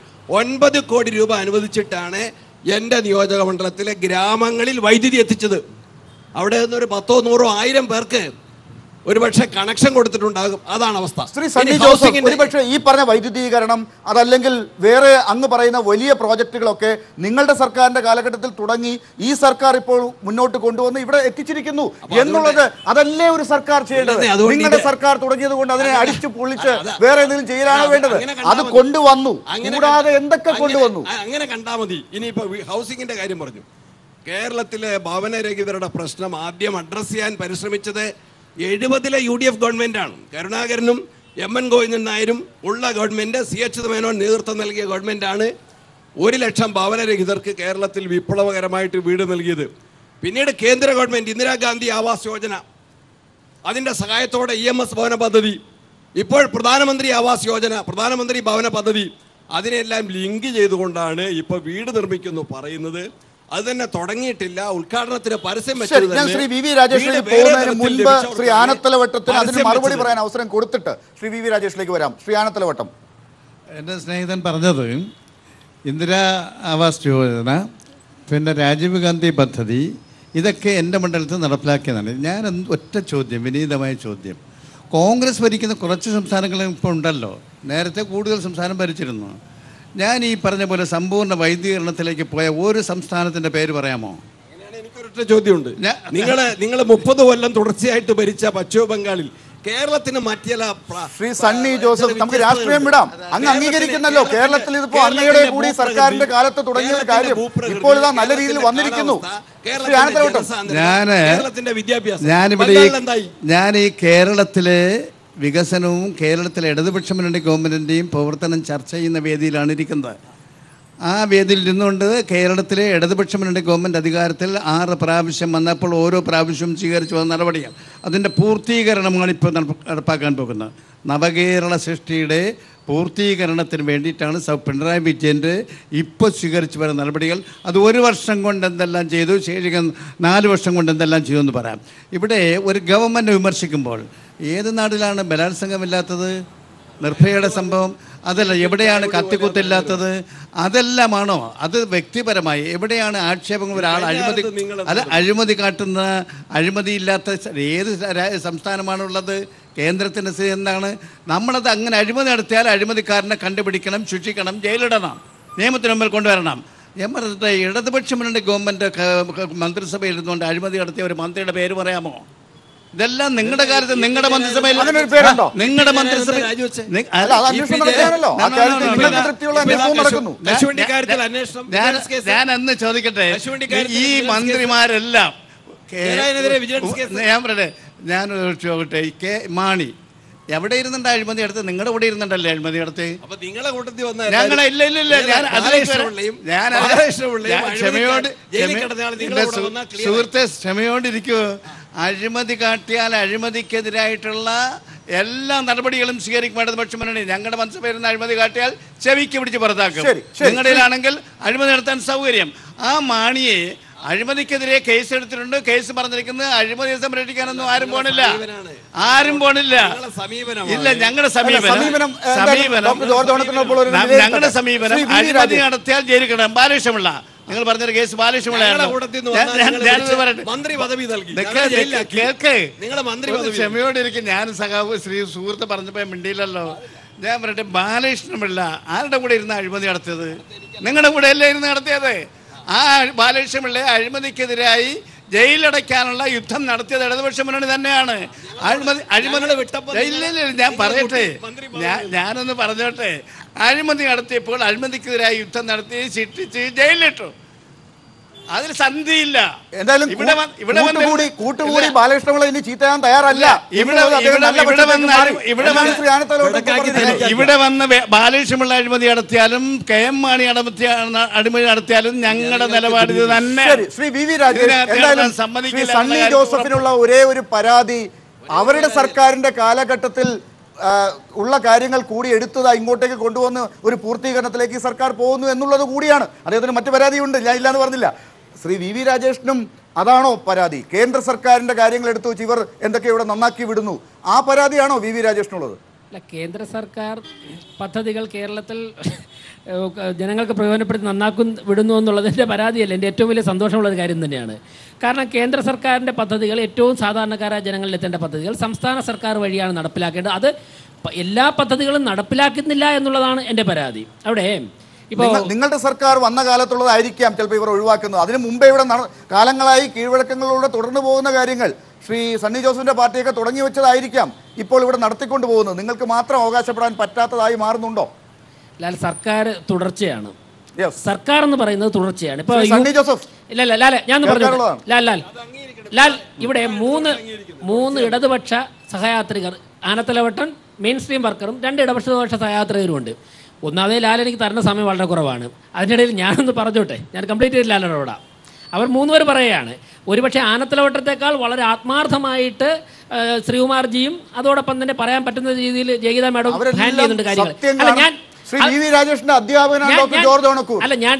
9 കോടി രൂപ അനുവദിച്ചിട്ടാണ് എൻ്റെ നിയോജക മണ്ഡലത്തിലെ ഗ്രാമങ്ങളിൽ വൈദ്യുതി എത്തിച്ചത്. അവിടെ നിന്നൊരു 10, 100, 1000 പേർക്ക് ഒരുപക്ഷെ കണക്ഷൻ കൊടുത്തിട്ടുണ്ടാകും. അതാണ് അവസ്ഥ. ശ്രീ സണ്ണി ജോസഫ്, ഒരുപക്ഷെ ഈ പറഞ്ഞ വൈദ്യുതീകരണം അതല്ലെങ്കിൽ വേറെ അങ്ങ് പറയുന്ന വലിയ പ്രോജക്റ്റുകളൊക്കെ നിങ്ങളുടെ സർക്കാരിന്റെ കാലഘട്ടത്തിൽ തുടങ്ങി ഈ സർക്കാർ ഇപ്പോൾ മുന്നോട്ട് കൊണ്ടുവന്ന് ഇവിടെ എത്തിച്ചിരിക്കുന്നു എന്നുള്ളത് അതല്ലേ ഒരു സർക്കാർ ചെയ്യേണ്ടത്? നിങ്ങളുടെ സർക്കാർ തുടങ്ങിയത് കൊണ്ട് അതിനെ അടിച്ചു പൊളിച്ച് വേറെ എന്തെങ്കിലും ചെയ്യാനാണ് വേണ്ടത്. അത് കൊണ്ടുവന്നു, കൂടാതെ എന്തൊക്കെ കൊണ്ടുവന്നു അങ്ങനെ കണ്ടാൽ മതി. ഇനിയിപ്പോ ഹൗസിംഗിന്റെ കാര്യം പറഞ്ഞു. കേരളത്തിലെ ഭവനരഹിതരുടെ പ്രശ്നം ആദ്യം അഡ്രസ് ചെയ്യാൻ പരിശ്രമിച്ചത് 70-ലെ UDF ഗവൺമെൻറ്റാണ്. കരുണാകരനും MN ഗോവിന്ദൻ നായരും ഉള്ള ഗവൺമെൻറ്, CH മേനോൻ നേതൃത്വം നൽകിയ ഗവൺമെൻറ്റാണ് 1 ലക്ഷം ഭവനരഹിതർക്ക് കേരളത്തിൽ വിപ്ലവകരമായിട്ട് വീട് നൽകിയത്. പിന്നീട് കേന്ദ്ര ഗവൺമെൻറ് ഇന്ദിരാഗാന്ധി ആവാസ് യോജന, അതിൻ്റെ സഹായത്തോടെ EMS ഭവന പദ്ധതി, ഇപ്പോൾ പ്രധാനമന്ത്രി ആവാസ് യോജന, പ്രധാനമന്ത്രി ഭവന പദ്ധതി, അതിനെല്ലാം ലിങ്ക് ചെയ്തുകൊണ്ടാണ് ഇപ്പോൾ വീട് നിർമ്മിക്കുന്നു പറയുന്നത്. അത് തന്നെ തുടങ്ങിയിട്ടില്ല. ഉദ്ഘാടനത്തിന് പരസ്യം ശ്രീ VV രാജേഷിലേക്ക് പോകുന്നതിന് മുൻപ് ശ്രീ ആനത്തലവട്ടത്തിന് അതിന് മറുപടി പറയാൻ അവസരം കൊടുത്തിട്ട് ശ്രീ VV രാജേഷിലേക്ക് വരാം. ശ്രീ ആനത്തലവട്ടം, എൻ്റെ സ്നേഹിതൻ പറഞ്ഞത് ഇന്ദിരാ ആവാസ് യോജന, പിന്നെ രാജീവ് ഗാന്ധി പദ്ധതി, ഇതൊക്കെ എൻ്റെ മണ്ഡലത്തിൽ നടപ്പിലാക്കിയതാണ്. ഞാൻ ഒറ്റ ചോദ്യം, വിനീതമായ ചോദ്യം. കോൺഗ്രസ് ഭരിക്കുന്ന കുറച്ച് സംസ്ഥാനങ്ങൾ ഇപ്പോൾ ഉണ്ടല്ലോ, നേരത്തെ കൂടുതൽ സംസ്ഥാനം ഭരിച്ചിരുന്നു. ഞാൻ ഈ പറഞ്ഞ പോലെ സമ്പൂർണ്ണ വൈദ്യുതീകരണത്തിലേക്ക് പോയ ഒരു സംസ്ഥാനത്തിൻ്റെ പേര് പറയാമോ? എനിക്കൊരൊറ്റ ചോദ്യമുണ്ട്. നിങ്ങൾ 30 കൊല്ലം തുടർച്ചയായിട്ട് ഭരിച്ച പശ്ചിമ ബംഗാളിൽ കേരളത്തിന് മറ്റെല്ലാ ശ്രീ സണ്ണി ജോസഫ്, നമുക്ക് രാഷ്ട്രീയം വിടാം. അങ്ങ് അംഗീകരിക്കുന്നല്ലോ കേരളത്തിൽ ഇതിപ്പോ അങ്ങയുടെ കൂടി സർക്കാരിന്റെ കാലത്ത് തുടങ്ങിയ ഒരു കാര്യം ഇപ്പോൾ ഇതാ നല്ല രീതിയിൽ വന്നിരിക്കുന്നു. ഞാൻ ഈ കേരളത്തിലെ വികസനവും കേരളത്തിലെ ഇടതുപക്ഷ മുന്നണി ഗവൺമെൻറ്റിൻ്റെയും പ്രവർത്തനം ചർച്ച ചെയ്യുന്ന വേദിയിലാണ് ഇരിക്കുന്നത്. ആ വേദിയിൽ ഇരുന്നുകൊണ്ട് കേരളത്തിലെ ഇടതുപക്ഷ മുന്നണി ഗവൺമെൻറ് അധികാരത്തിൽ 6 പ്രാവശ്യം വന്നപ്പോൾ ഓരോ പ്രാവശ്യവും സ്വീകരിച്ചു വന്ന നടപടികൾ, അതിൻ്റെ പൂർത്തീകരണമാണ് ഇപ്പോൾ നടപ്പാക്കാൻ പോകുന്നത്. നവകേരള സൃഷ്ടിയുടെ പൂർത്തീകരണത്തിന് വേണ്ടിയിട്ടാണ് പിണറായി വിജയൻ്റെ ഇപ്പോൾ സ്വീകരിച്ചു വരുന്ന നടപടികൾ. അത് 1 വർഷം കൊണ്ട് എന്തെല്ലാം ചെയ്തു, ശേഷി 4 വർഷം കൊണ്ട് എന്തെല്ലാം ചെയ്തു എന്ന് പറയാം. ഇവിടെ ഒരു ഗവൺമെൻറ് വിമർശിക്കുമ്പോൾ ഏത് നാട്ടിലാണ് ബലാത്സംഗമില്ലാത്തത്? നിർഭയയുടെ സംഭവം അതല്ല. എവിടെയാണ് കത്തിക്കുത്തില്ലാത്തത്? അതെല്ലാമാണോ? അത് വ്യക്തിപരമായി എവിടെയാണ് ആക്ഷേപങ്ങൾ? ഒരാൾ അഴിമതി കാട്ടുന്ന, അഴിമതിയില്ലാത്ത ഏത് സംസ്ഥാനമാണുള്ളത്? കേന്ദ്രത്തിൻ്റെ സ്ഥിതി എന്താണ്? നമ്മളത് അങ്ങനെ അഴിമതി നടത്തിയാൽ അഴിമതിക്കാരനെ കണ്ടുപിടിക്കണം, ശിക്ഷിക്കണം, ജയിലിടണം, നിയമത്തിന് മുമ്പിൽ കൊണ്ടുവരണം. ഞാൻ പറഞ്ഞിട്ട് ഇടതുപക്ഷ മുന്നണി ഗവൺമെൻറ് മന്ത്രിസഭയിൽ ഇരുന്നുകൊണ്ട് അഴിമതി നടത്തിയ ഒരു മന്ത്രിയുടെ പേര് പറയാമോ? ഇതെല്ലാം നിങ്ങളുടെ കാലത്ത് നിങ്ങളുടെ മന്ത്രിസഭയിൽ, നിങ്ങളുടെ മന്ത്രിസഭ ഞാൻ അന്ന് ചോദിക്കട്ടെ, ഈ മന്ത്രിമാരെല്ലാം ഞാൻ പറയട്ടെ, ഞാൻ ചോദിക്കട്ടെ, കെ മാണി എവിടെ ഇരുന്നുണ്ട് അഴിമതി നടത്ത്? നിങ്ങളുടെ കൂടെ ഇരുന്നുണ്ടല്ലേ അഴിമതി നടത്തി? ഞങ്ങളെ ഇല്ല ഇല്ല ഇല്ല ഞാൻ സുഹൃത്തെ ക്ഷമയോടിരിക്കൂ. അഴിമതി കാട്ടിയാൽ അഴിമതിക്കെതിരായിട്ടുള്ള എല്ലാ നടപടികളും സ്വീകരിക്കും ഇടതുപക്ഷ മുന്നണി. ഞങ്ങളുടെ മനസ്സിൽ വരുന്ന അഴിമതി കാട്ടിയാൽ ചെവിക്ക് പിടിച്ച് പുറത്താക്കും. നിങ്ങളുടെയിലാണെങ്കിൽ അഴിമതി നടത്താൻ സൗകര്യം. ആ മാണിയെ അഴിമതിക്കെതിരെ കേസ് എടുത്തിട്ടുണ്ട്. കേസ് പറഞ്ഞിരിക്കുന്നത് അഴിമതി സംരക്ഷിക്കാനൊന്നും ആരും പോണില്ല. ഇല്ല, ഞങ്ങളുടെ സമീപനം അഴിമതി നടത്തിയാൽ ജയിലിൽ കിടണം. ബാലകൃഷ്ണപിള്ള, നിങ്ങൾ പറഞ്ഞൊരു കേസ് ബാലകൃഷ്ണപിള്ളയാണ്. ക്ഷമയോടിരിക്കും. ഞാൻ സഖാവ് സുഹൃത്ത് പറഞ്ഞപ്പോൾ മിണ്ടിയില്ലല്ലോ. ഞാൻ പറയട്ടെ, ബാലകൃഷ്ണപിള്ള ആരുടെ കൂടെ ഇരുന്ന് അഴിമതി നടത്തിയത്? നിങ്ങളുടെ കൂടെ അല്ലേ ഇരുന്ന് നടത്തിയത്? ആ ബാലകൃഷ്ണപിള്ളയെ അഴിമതിക്കെതിരായി ജയിലടയ്ക്കാനുള്ള യുദ്ധം നടത്തിയത് ഇടതുപക്ഷ മുന്നണി തന്നെയാണ്. ഞാൻ പറയട്ടെ, ഞാനൊന്ന് പറഞ്ഞോട്ടെ. അഴിമതി നടത്തിയപ്പോൾ അഴിമതിക്കെതിരായി യുദ്ധം നടത്തി ശിക്ഷിച്ച് ജയിലിലിട്ടു. അതിൽ സന്ധിയില്ല. എന്തായാലും കൂട്ടുകൂടി ബാലകൃഷ്ണപിള്ള ഇനി ചീത്തയാൻ തയ്യാറല്ല. ഇവിടെ വന്ന് ബാലകൃഷ്ണപിള്ള അഴിമതി നടത്തിയാലും KM മാണി അഴിമതി നടത്തിയാലും ഞങ്ങളുടെ നിലപാട് ഇത് തന്നെ. ശ്രീ VV രാജേഷ്, സണ്ണി ജോസഫിനുള്ള ഒരേ ഒരു പരാതി അവരുടെ സർക്കാരിന്റെ കാലഘട്ടത്തിൽ ഉള്ള കാര്യങ്ങൾ കൂടി എടുത്തതാ ഇങ്ങോട്ടേക്ക് കൊണ്ടുവന്ന് ഒരു പൂർത്തീകരണത്തിലേക്ക് ഈ സർക്കാർ പോകുന്നു എന്നുള്ളത് കൂടിയാണ്. അദ്ദേഹത്തിന് മറ്റു പരാതിയുണ്ട്, ഞാൻ ഇല്ലാന്ന് പറഞ്ഞില്ല. ശ്രീ VV രാജേഷിനും അതാണോ പരാതി? കേന്ദ്ര സർക്കാരിന്റെ കാര്യങ്ങൾ എടുത്തു വെച്ച് ഇവർ എന്തൊക്കെ ഇവിടെ നന്നാക്കി വിടുന്നു, ആ പരാതിയാണോ VV രാജേഷിനുള്ളത്? അല്ല, കേന്ദ്ര സർക്കാർ പദ്ധതികൾ കേരളത്തിൽ ജനങ്ങൾക്ക് പ്രയോജനപ്പെടുത്തി വിടുന്നു എന്നുള്ളതിൻ്റെ പരാതിയല്ല. എൻ്റെ ഏറ്റവും വലിയ സന്തോഷമുള്ളൊരു കാര്യം തന്നെയാണ്. കാരണം കേന്ദ്ര സർക്കാരിൻ്റെ പദ്ധതികൾ, ഏറ്റവും സാധാരണക്കാരായ ജനങ്ങളിൽ എത്തേണ്ട പദ്ധതികൾ സംസ്ഥാന സർക്കാർ വഴിയാണ് നടപ്പിലാക്കേണ്ടത്. അത് എല്ലാ പദ്ധതികളും നടപ്പിലാക്കുന്നില്ല എന്നുള്ളതാണ് എൻ്റെ പരാതി. അവിടെ ഇപ്പോൾ നിങ്ങളുടെ സർക്കാർ വന്ന കാലത്തുള്ളതായിരിക്കാം ചിലപ്പോൾ ഇവർ ഒഴിവാക്കുന്നത്. അതിന് മുമ്പേ ഇവിടെ കാലങ്ങളായി കീഴ്വഴക്കങ്ങളിലൂടെ തുടർന്നു പോകുന്ന കാര്യങ്ങൾ ശ്രീ സണ്ണി ജോസഫിന്റെ പാർട്ടിയൊക്കെ തുടങ്ങി വെച്ചതായിരിക്കാം ഇപ്പോൾ ഇവിടെ നടത്തിക്കൊണ്ടു പോകുന്നത്. നിങ്ങൾക്ക് മാത്രം അവകാശപ്പെടാൻ പറ്റാത്തതായി മാറുന്നുണ്ടോ? ലാൽ, സർക്കാർ തുടർച്ചയാണ്. സർക്കാർ എന്ന് പറയുന്നത് തുടർച്ചയാണ്. ഇപ്പൊ സണ്ണി ജോസഫ് ഇല്ല ലാൽ, ഞാൻ പറഞ്ഞു ലാൽ, ഇവിടെ മൂന്ന് ഇടതുപക്ഷ സഹയാത്രികർ, ആനത്തലവട്ടൻ മെയിൻ സ്ട്രീം വർക്കറും 2 ഇടതുപക്ഷ സഹയാത്രികരും ഉണ്ട്. ഒന്നാമതേ ലാൽ എനിക്ക് തരുന്ന സമയം വളരെ കുറവാണ്. അതിനിടയിൽ ഞാനൊന്ന് പറഞ്ഞോട്ടെ, ഞാൻ കംപ്ലീറ്റ് ചെയ്ത് ലാലോടാ. അവർ 3 പേർ പറയുകയാണ്, ഒരുപക്ഷെ ആനത്തലവട്ടത്തേക്കാൾ വളരെ ആത്മാർത്ഥമായിട്ട് ശ്രീകുമാർജിയും അതോടൊപ്പം തന്നെ പറയാൻ പറ്റുന്ന രീതിയിൽ ജയഗീത മാഡം ഹാൻഡിൽ ചെയ്യുന്നുണ്ട് കാര്യങ്ങൾ. അല്ല, ഞാൻ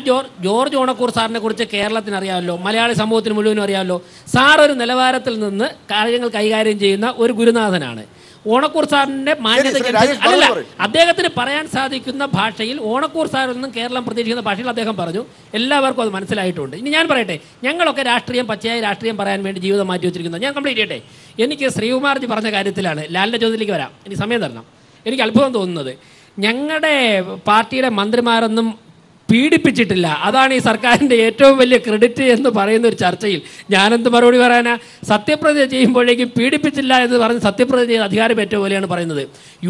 ജോർജ് ഓണക്കൂർ സാറിനെ കുറിച്ച് കേരളത്തിന് അറിയാമല്ലോ, മലയാളി സമൂഹത്തിന് മുഴുവനും അറിയാമല്ലോ. സാർ ഒരു നിലവാരത്തിൽ നിന്ന് കാര്യങ്ങൾ കൈകാര്യം ചെയ്യുന്ന ഒരു ഗുരുനാഥനാണ്. ഓണക്കൂർ സാറിന്റെ മാന്യതയ്ക്ക് അല്ല, അദ്ദേഹത്തിന് പറയാൻ സാധിക്കുന്ന ഭാഷയിൽ, ഓണക്കൂർ സാറിൽ നിന്നും കേരളം പ്രതീക്ഷിക്കുന്ന ഭാഷയിൽ അദ്ദേഹം പറഞ്ഞു. എല്ലാവർക്കും അത് മനസ്സിലായിട്ടുണ്ട്. ഇനി ഞാൻ പറയട്ടെ, ഞങ്ങളൊക്കെ പച്ചയായ രാഷ്ട്രീയം പറയാൻ വേണ്ടി ജീവിതം മാറ്റി വെച്ചിരിക്കുന്നത്. ഞാൻ കംപ്ലീറ്റ് ചെയ്യട്ടെ. എനിക്ക് ശ്രീകുമാർജി പറഞ്ഞ കാര്യത്തിലാണ്, ലാലിന്റെ ചോദ്യത്തിലേക്ക് വരാം, ഇനി സമയം തരണം. എനിക്ക് അത്ഭുതം തോന്നുന്നത്, ഞങ്ങളുടെ പാർട്ടിയുടെ മന്ത്രിമാരൊന്നും പീഡിപ്പിച്ചിട്ടില്ല. അതാണ് ഈ സർക്കാരിൻ്റെ ഏറ്റവും വലിയ ക്രെഡിറ്റ് എന്ന് പറയുന്ന ഒരു ചർച്ചയിൽ ഞാനെന്ത് മറുപടി പറയാനാ? സത്യപ്രതിജ്ഞ ചെയ്യുമ്പോഴേക്കും പീഡിപ്പിച്ചില്ല എന്ന് പറഞ്ഞ് സത്യപ്രതിജ്ഞ ചെയ്ത് അധികാരമേറ്റ പോലെയാണ് പറയുന്നത്.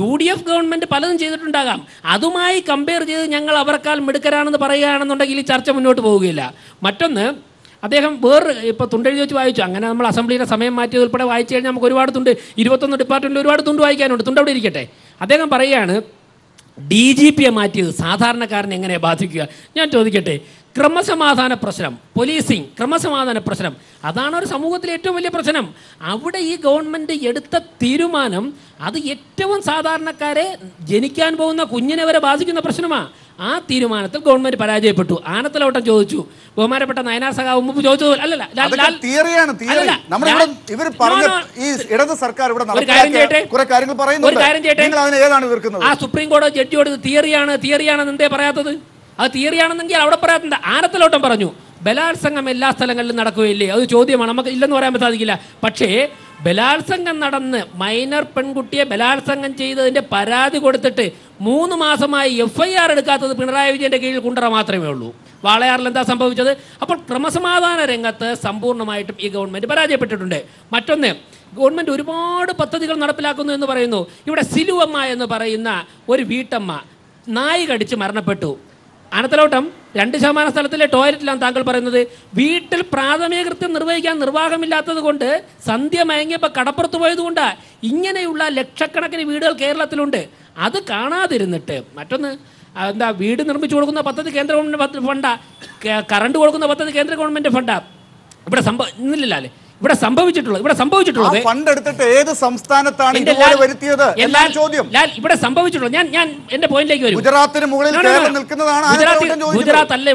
UDF ഗവൺമെൻറ് പലതും ചെയ്തിട്ടുണ്ടാകാം. അതുമായി കമ്പയർ ചെയ്ത് ഞങ്ങൾ അവർക്കാൾ മിടുക്കരാണെന്ന് പറയുകയാണെന്നുണ്ടെങ്കിൽ ഈ ചർച്ച മുന്നോട്ട് പോവുകയില്ല. മറ്റൊന്ന്, അദ്ദേഹം ഇപ്പോൾ തുണ്ടെഴുതി വെച്ച് വായിച്ചു. അങ്ങനെ നമ്മൾ അസംബ്ലിയുടെ സമയം മാറ്റിയത് ഉൾപ്പെടെ വായിച്ചു കഴിഞ്ഞാൽ നമുക്ക് ഒരുപാട് തുണ്ട്, 21 ഡിപ്പാർട്ട്മെൻറ്റിൽ ഒരുപാട് തുണ്ട് വായിക്കാനുണ്ട്. തുണ്ട് അവിടെ ഇരിക്കട്ടെ. അദ്ദേഹം പറയുകയാണ്, DGPയെ മാറ്റിയത് സാധാരണക്കാരനെ എങ്ങനെ ബാധിക്കുക? ഞാൻ ചോദിക്കട്ടെ, ക്രമസമാധാന പ്രശ്നം, പോലീസിങ്, ക്രമസമാധാന പ്രശ്നം, അതാണ് ഒരു സമൂഹത്തിലെ ഏറ്റവും വലിയ പ്രശ്നം. അവിടെ ഈ ഗവൺമെൻറ് എടുത്ത തീരുമാനം അത് ഏറ്റവും സാധാരണക്കാരെ, ജനിക്കാൻ പോകുന്ന കുഞ്ഞിനെ വരെ ബാധിക്കുന്ന പ്രശ്നമാണ്. ആ തീരുമാനത്തിൽ ഗവൺമെന്റ് പരാജയപ്പെട്ടു. ആനത്തലവട്ടം ചോദിച്ചു, ബഹുമാനപ്പെട്ട നയനാർ സഖാവ് മുമ്പ് ചോദിച്ചു. ആ സുപ്രീം കോടതി ജഡ്ജിയോട് തിയറിയാണെന്ന് എന്തേ പറയാത്തത്? അത് തിയറിയാണെന്നെങ്കിൽ അവിടെ പറയാത്തത്. ആനത്തലവട്ടം പറഞ്ഞു, ബലാത്സംഗം എല്ലാ സ്ഥലങ്ങളിലും നടക്കുകയില്ലേ? അത് ചോദ്യമാണ്, നമുക്ക് ഇല്ലെന്ന് പറയാൻ സാധിക്കില്ല. പക്ഷേ ബലാത്സംഗം നടന്ന് മൈനർ പെൺകുട്ടിയെ ബലാത്സംഗം ചെയ്തതിൻ്റെ പരാതി കൊടുത്തിട്ട് 3 മാസമായി FIR എടുക്കാത്തത് പിണറായി വിജയൻ്റെ കീഴിൽ കുണ്ടറ മാത്രമേ ഉള്ളൂ. വാളയാറിൽ എന്താ സംഭവിച്ചത്? അപ്പോൾ ക്രമസമാധാന രംഗത്ത് സമ്പൂർണ്ണമായിട്ടും ഈ ഗവൺമെൻറ് പരാജയപ്പെട്ടിട്ടുണ്ട്. മറ്റൊന്ന്, ഗവൺമെൻറ് ഒരുപാട് പദ്ധതികൾ നടപ്പിലാക്കുന്നു എന്ന് പറയുന്നു. ഇവിടെ സിലുവമ്മ എന്ന് പറയുന്ന ഒരു വീട്ടമ്മ നായി കടിച്ച് മരണപ്പെട്ടു. ആനത്തലോട്ടം 2% സ്ഥലത്തിലെ ടോയ്ലറ്റിലാണ് താങ്കൾ പറയുന്നത്. വീട്ടിൽ പ്രാഥമിക കൃത്യം നിർവഹിക്കാൻ നിർവാഹമില്ലാത്തത് കൊണ്ട് സന്ധ്യ മയങ്ങിയപ്പോൾ കടപ്പുറത്ത് പോയതുകൊണ്ടാണ്. ഇങ്ങനെയുള്ള ലക്ഷക്കണക്കിന് വീടുകൾ കേരളത്തിലുണ്ട്. അത് കാണാതിരുന്നിട്ട്, മറ്റൊന്ന് എന്താ, വീട് നിർമ്മിച്ചു കൊടുക്കുന്ന പദ്ധതി കേന്ദ്ര ഗവൺമെൻറ് ഫണ്ടാ, കറണ്ട് കൊടുക്കുന്ന പദ്ധതി കേന്ദ്ര ഗവൺമെൻറ് ഫണ്ടാ. ഇവിടെ ഇന്നില്ലല്ലേ, ഇവിടെ സംഭവിച്ചിട്ടുള്ളത് ഫണ്ട് എടുത്തിട്ട് ഏത് സംസ്ഥാനത്താണ് ഇതുപോലെ വരുത്തിയത് എന്നാണ് ചോദ്യം. ഇവിടെ സംഭവിച്ചിട്ടുള്ളത് ഞാൻ എന്റെ പോയിന്റിലേക്ക് വരും. ഗുജറാത്തിന് മുകളിൽ കേരളം നിൽക്കുന്നതാണ് ഗുജറാത്ത് അല്ല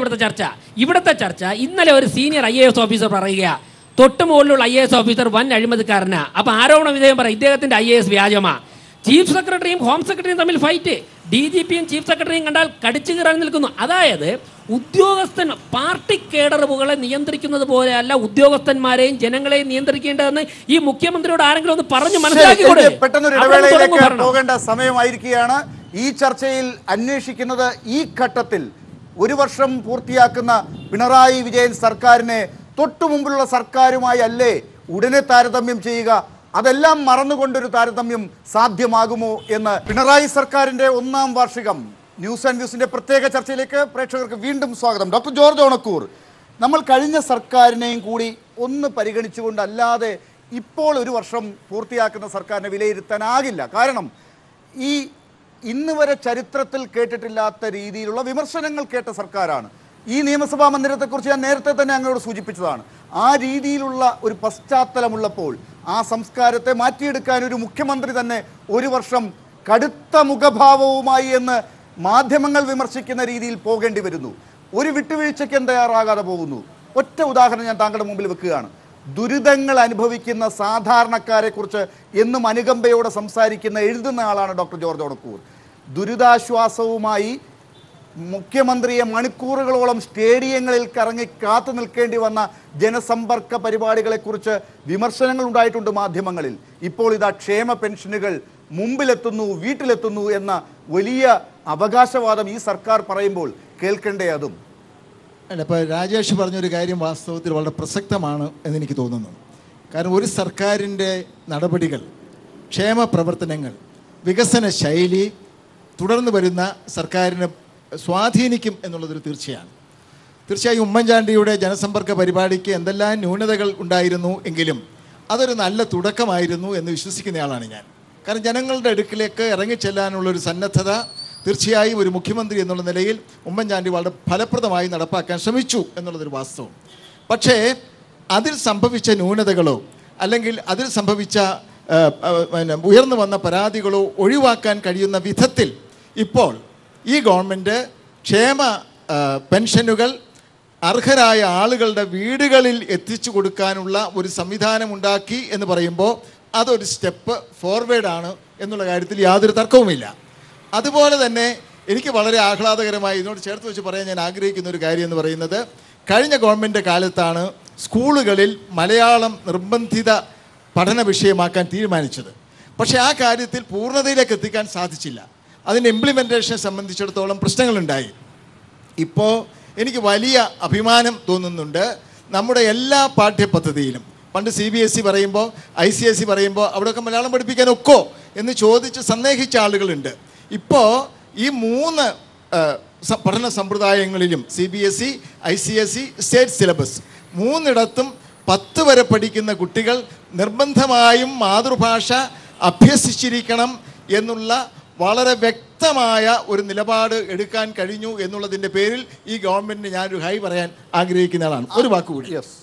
ഇവിടുത്തെ ചർച്ച. ഇന്നലെ ഒരു സീനിയർ IAS ഓഫീസർ പറയുക, തൊട്ട് മുകളിലുള്ള IAS ഓഫീസർ വൻ അഴിമതിക്കാരനാ. അപ്പൊ ആരോപണ വിധേയം പറയും ഇദ്ദേഹത്തിന്റെ IAS വ്യാജമാ. ചീഫ് സെക്രട്ടറിയും ഹോം സെക്രട്ടറിയും തമ്മിൽ ഫൈറ്റ്. DGPയും ചീഫ് സെക്രട്ടറിയും കണ്ടാൽ കടിച്ചു കയറാൻ നിൽക്കുന്നു. അതായത് ഉദ്യോഗസ്ഥൻ പാർട്ടി കേഡറുകളെ നിയന്ത്രിക്കുന്നത് പോലെയല്ല ഉദ്യോഗസ്ഥന്മാരെയും ജനങ്ങളെയും നിയന്ത്രിക്കേണ്ടതെന്ന് ഈ മുഖ്യമന്ത്രിയോട് ആരെങ്കിലും ഒന്ന് പറഞ്ഞു മനസ്സിലാക്കിക്കൂടെ? പെട്ടെന്നൊരു ഇടവേളയിലേക്ക് പോകേണ്ട സമയമായിരിക്കുകയാണ്. ഈ ചർച്ചയിൽ അന്വേഷിക്കുന്നത് ഈ ഘട്ടത്തിൽ 1 വർഷം പൂർത്തിയാക്കുന്ന പിണറായി വിജയൻ സർക്കാരിനെ തൊട്ടു മുമ്പിലുള്ള സർക്കാരുമായി അല്ലേ ഉടനെ താരതമ്യം ചെയ്യുക? അതെല്ലാം മറന്നുകൊണ്ടൊരു താരതമ്യം സാധ്യമാകുമോ എന്ന്. പിണറായി സർക്കാരിന്റെ 1ാം വാർഷികം ന്യൂസ് ആൻഡ് വ്യൂസിന്റെ പ്രത്യേക ചർച്ചയിലേക്ക് പ്രേക്ഷകർക്ക് വീണ്ടും സ്വാഗതം. ഡോക്ടർ ജോർജ് ഓണക്കൂർ, നമ്മൾ കഴിഞ്ഞ സർക്കാരിനെയും കൂടി ഒന്ന് പരിഗണിച്ചുകൊണ്ടല്ലാതെ ഇപ്പോൾ 1 വർഷം പൂർത്തിയാക്കുന്ന സർക്കാരിനെ വിലയിരുത്താനാകില്ല. കാരണം ഇന്ന് വരെ ചരിത്രത്തിൽ കേട്ടിട്ടില്ലാത്ത രീതിയിലുള്ള വിമർശനങ്ങൾ കേട്ട സർക്കാരാണ്. ഈ നിയമസഭാ മന്ദിരത്തെക്കുറിച്ച് ഞാൻ നേരത്തെ തന്നെ അങ്ങോട്ട് സൂചിപ്പിച്ചതാണ്. ആ രീതിയിലുള്ള ഒരു പശ്ചാത്തലമുള്ളപ്പോൾ ആ സംസ്കാരത്തെ മാറ്റിയെടുക്കാൻ ഒരു മുഖ്യമന്ത്രി തന്നെ 1 വർഷം കടുത്ത മുഖഭാവവുമായി എന്ന് മാധ്യമങ്ങൾ വിമർശിക്കുന്ന രീതിയിൽ പോകേണ്ടി വരുന്നു. ഒരു വിട്ടുവീഴ്ചയ്ക്കും തയ്യാറാകാതെ പോകുന്നു. ഒറ്റ ഉദാഹരണം ഞാൻ താങ്കളുടെ മുമ്പിൽ വെക്കുകയാണ്. ദുരിതങ്ങൾ അനുഭവിക്കുന്ന സാധാരണക്കാരെ കുറിച്ച് എന്നും അനുകമ്പയോടെ സംസാരിക്കുന്ന എഴുതുന്ന ആളാണ് ഡോക്ടർ ജോർജ് ഓണക്കൂർ. ദുരിതാശ്വാസവുമായി മുഖ്യമന്ത്രിയെ മണിക്കൂറുകളോളം സ്റ്റേഡിയങ്ങളിൽ കറങ്ങി കാത്തു നിൽക്കേണ്ടി വന്ന ജനസമ്പർക്ക പരിപാടികളെക്കുറിച്ച് വിമർശനങ്ങൾ ഉണ്ടായിട്ടുണ്ട് മാധ്യമങ്ങളിൽ. ഇപ്പോൾ ഇതാ ക്ഷേമ പെൻഷനുകൾ മുമ്പിലെത്തുന്നു, വീട്ടിലെത്തുന്നു എന്ന വലിയ അവകാശവാദം ഈ സർക്കാർ പറയുമ്പോൾ കേൾക്കേണ്ടേ അതും? അല്ല, ഇപ്പോൾ രാജേഷ് പറഞ്ഞൊരു കാര്യം വാസ്തവത്തിൽ വളരെ പ്രസക്തമാണ് എന്നെനിക്ക് തോന്നുന്നു. കാരണം ഒരു സർക്കാരിൻ്റെ നടപടികൾ, ക്ഷേമ പ്രവർത്തനങ്ങൾ, വികസന ശൈലി തുടർന്ന് വരുന്ന സർക്കാരിനെ സ്വാധീനിക്കും എന്നുള്ളതൊരു തീർച്ചയായും ഉമ്മൻചാണ്ടിയുടെ ജനസമ്പർക്ക പരിപാടിക്ക് എന്തെല്ലാം ന്യൂനതകൾ ഉണ്ടായിരുന്നു എങ്കിലും അതൊരു നല്ല തുടക്കമായിരുന്നു എന്ന് വിശ്വസിക്കുന്നയാളാണ് ഞാൻ. കാരണം ജനങ്ങളുടെ അടുക്കിലേക്ക് ഇറങ്ങിച്ചെല്ലാനുള്ളൊരു സന്നദ്ധത തീർച്ചയായും ഒരു മുഖ്യമന്ത്രി എന്നുള്ള നിലയിൽ ഉമ്മൻചാണ്ടി വളരെ ഫലപ്രദമായി നടപ്പാക്കാൻ ശ്രമിച്ചു എന്നുള്ളതൊരു വാസ്തവം. പക്ഷേ അതിൽ സംഭവിച്ച ന്യൂനതകളോ അല്ലെങ്കിൽ അതിൽ സംഭവിച്ച ഉയർന്നു വന്ന പരാതികളോ ഒഴിവാക്കാൻ കഴിയുന്ന വിധത്തിൽ ഇപ്പോൾ ഈ ഗവൺമെൻറ് ക്ഷേമ പെൻഷനുകൾ അർഹരായ ആളുകളുടെ വീടുകളിൽ എത്തിച്ചു കൊടുക്കാനുള്ള ഒരു സംവിധാനം ഉണ്ടാക്കി എന്ന് പറയുമ്പോൾ അതൊരു സ്റ്റെപ്പ് ഫോർവേഡാണ് എന്നുള്ള കാര്യത്തിൽ യാതൊരു തർക്കവുമില്ല. അതുപോലെ തന്നെ എനിക്ക് വളരെ ആഹ്ലാദകരമായി ഇതിനോട് ചേർത്ത് വെച്ച് പറയാൻ ഞാൻ ആഗ്രഹിക്കുന്ന ഒരു കാര്യം എന്ന് പറയുന്നത്, കഴിഞ്ഞ ഗവൺമെൻറ് കാലത്താണ് സ്കൂളുകളിൽ മലയാളം നിർബന്ധിത പഠന വിഷയമാക്കാൻ തീരുമാനിച്ചത്. പക്ഷേ ആ കാര്യത്തിൽ പൂർണ്ണതയിലേക്ക് എത്തിക്കാൻ സാധിച്ചില്ല. അതിൻ്റെ ഇംപ്ലിമെൻറ്റേഷനെ സംബന്ധിച്ചിടത്തോളം പ്രശ്നങ്ങളുണ്ടായി. ഇപ്പോൾ എനിക്ക് വലിയ അഭിമാനം തോന്നുന്നുണ്ട്. നമ്മുടെ എല്ലാ പാഠ്യപദ്ധതിയിലും പണ്ട് CBSE പറയുമ്പോൾ ICSE പറയുമ്പോൾ അവിടെയൊക്കെ മലയാളം പഠിപ്പിക്കാൻ ഒക്കോ എന്ന് ചോദിച്ച് സന്ദേഹിച്ച ആളുകളുണ്ട്. ഇപ്പോൾ ഈ 3 പഠന സമ്പ്രദായങ്ങളിലും CBSE, ICSE, സ്റ്റേറ്റ് സിലബസ് 3ഇടത്തും 10 വരെ പഠിക്കുന്ന കുട്ടികൾ നിർബന്ധമായും മാതൃഭാഷ അഭ്യസിച്ചിരിക്കണം എന്നുള്ള വളരെ വ്യക്തമായ ഒരു നിലപാട് എടുക്കാൻ കഴിഞ്ഞു എന്നുള്ളതിൻ്റെ പേരിൽ ഈ ഗവൺമെൻറ്റിന് ഞാനൊരു ഹൈ പറയാൻ ആഗ്രഹിക്കുന്ന ആളാണ്.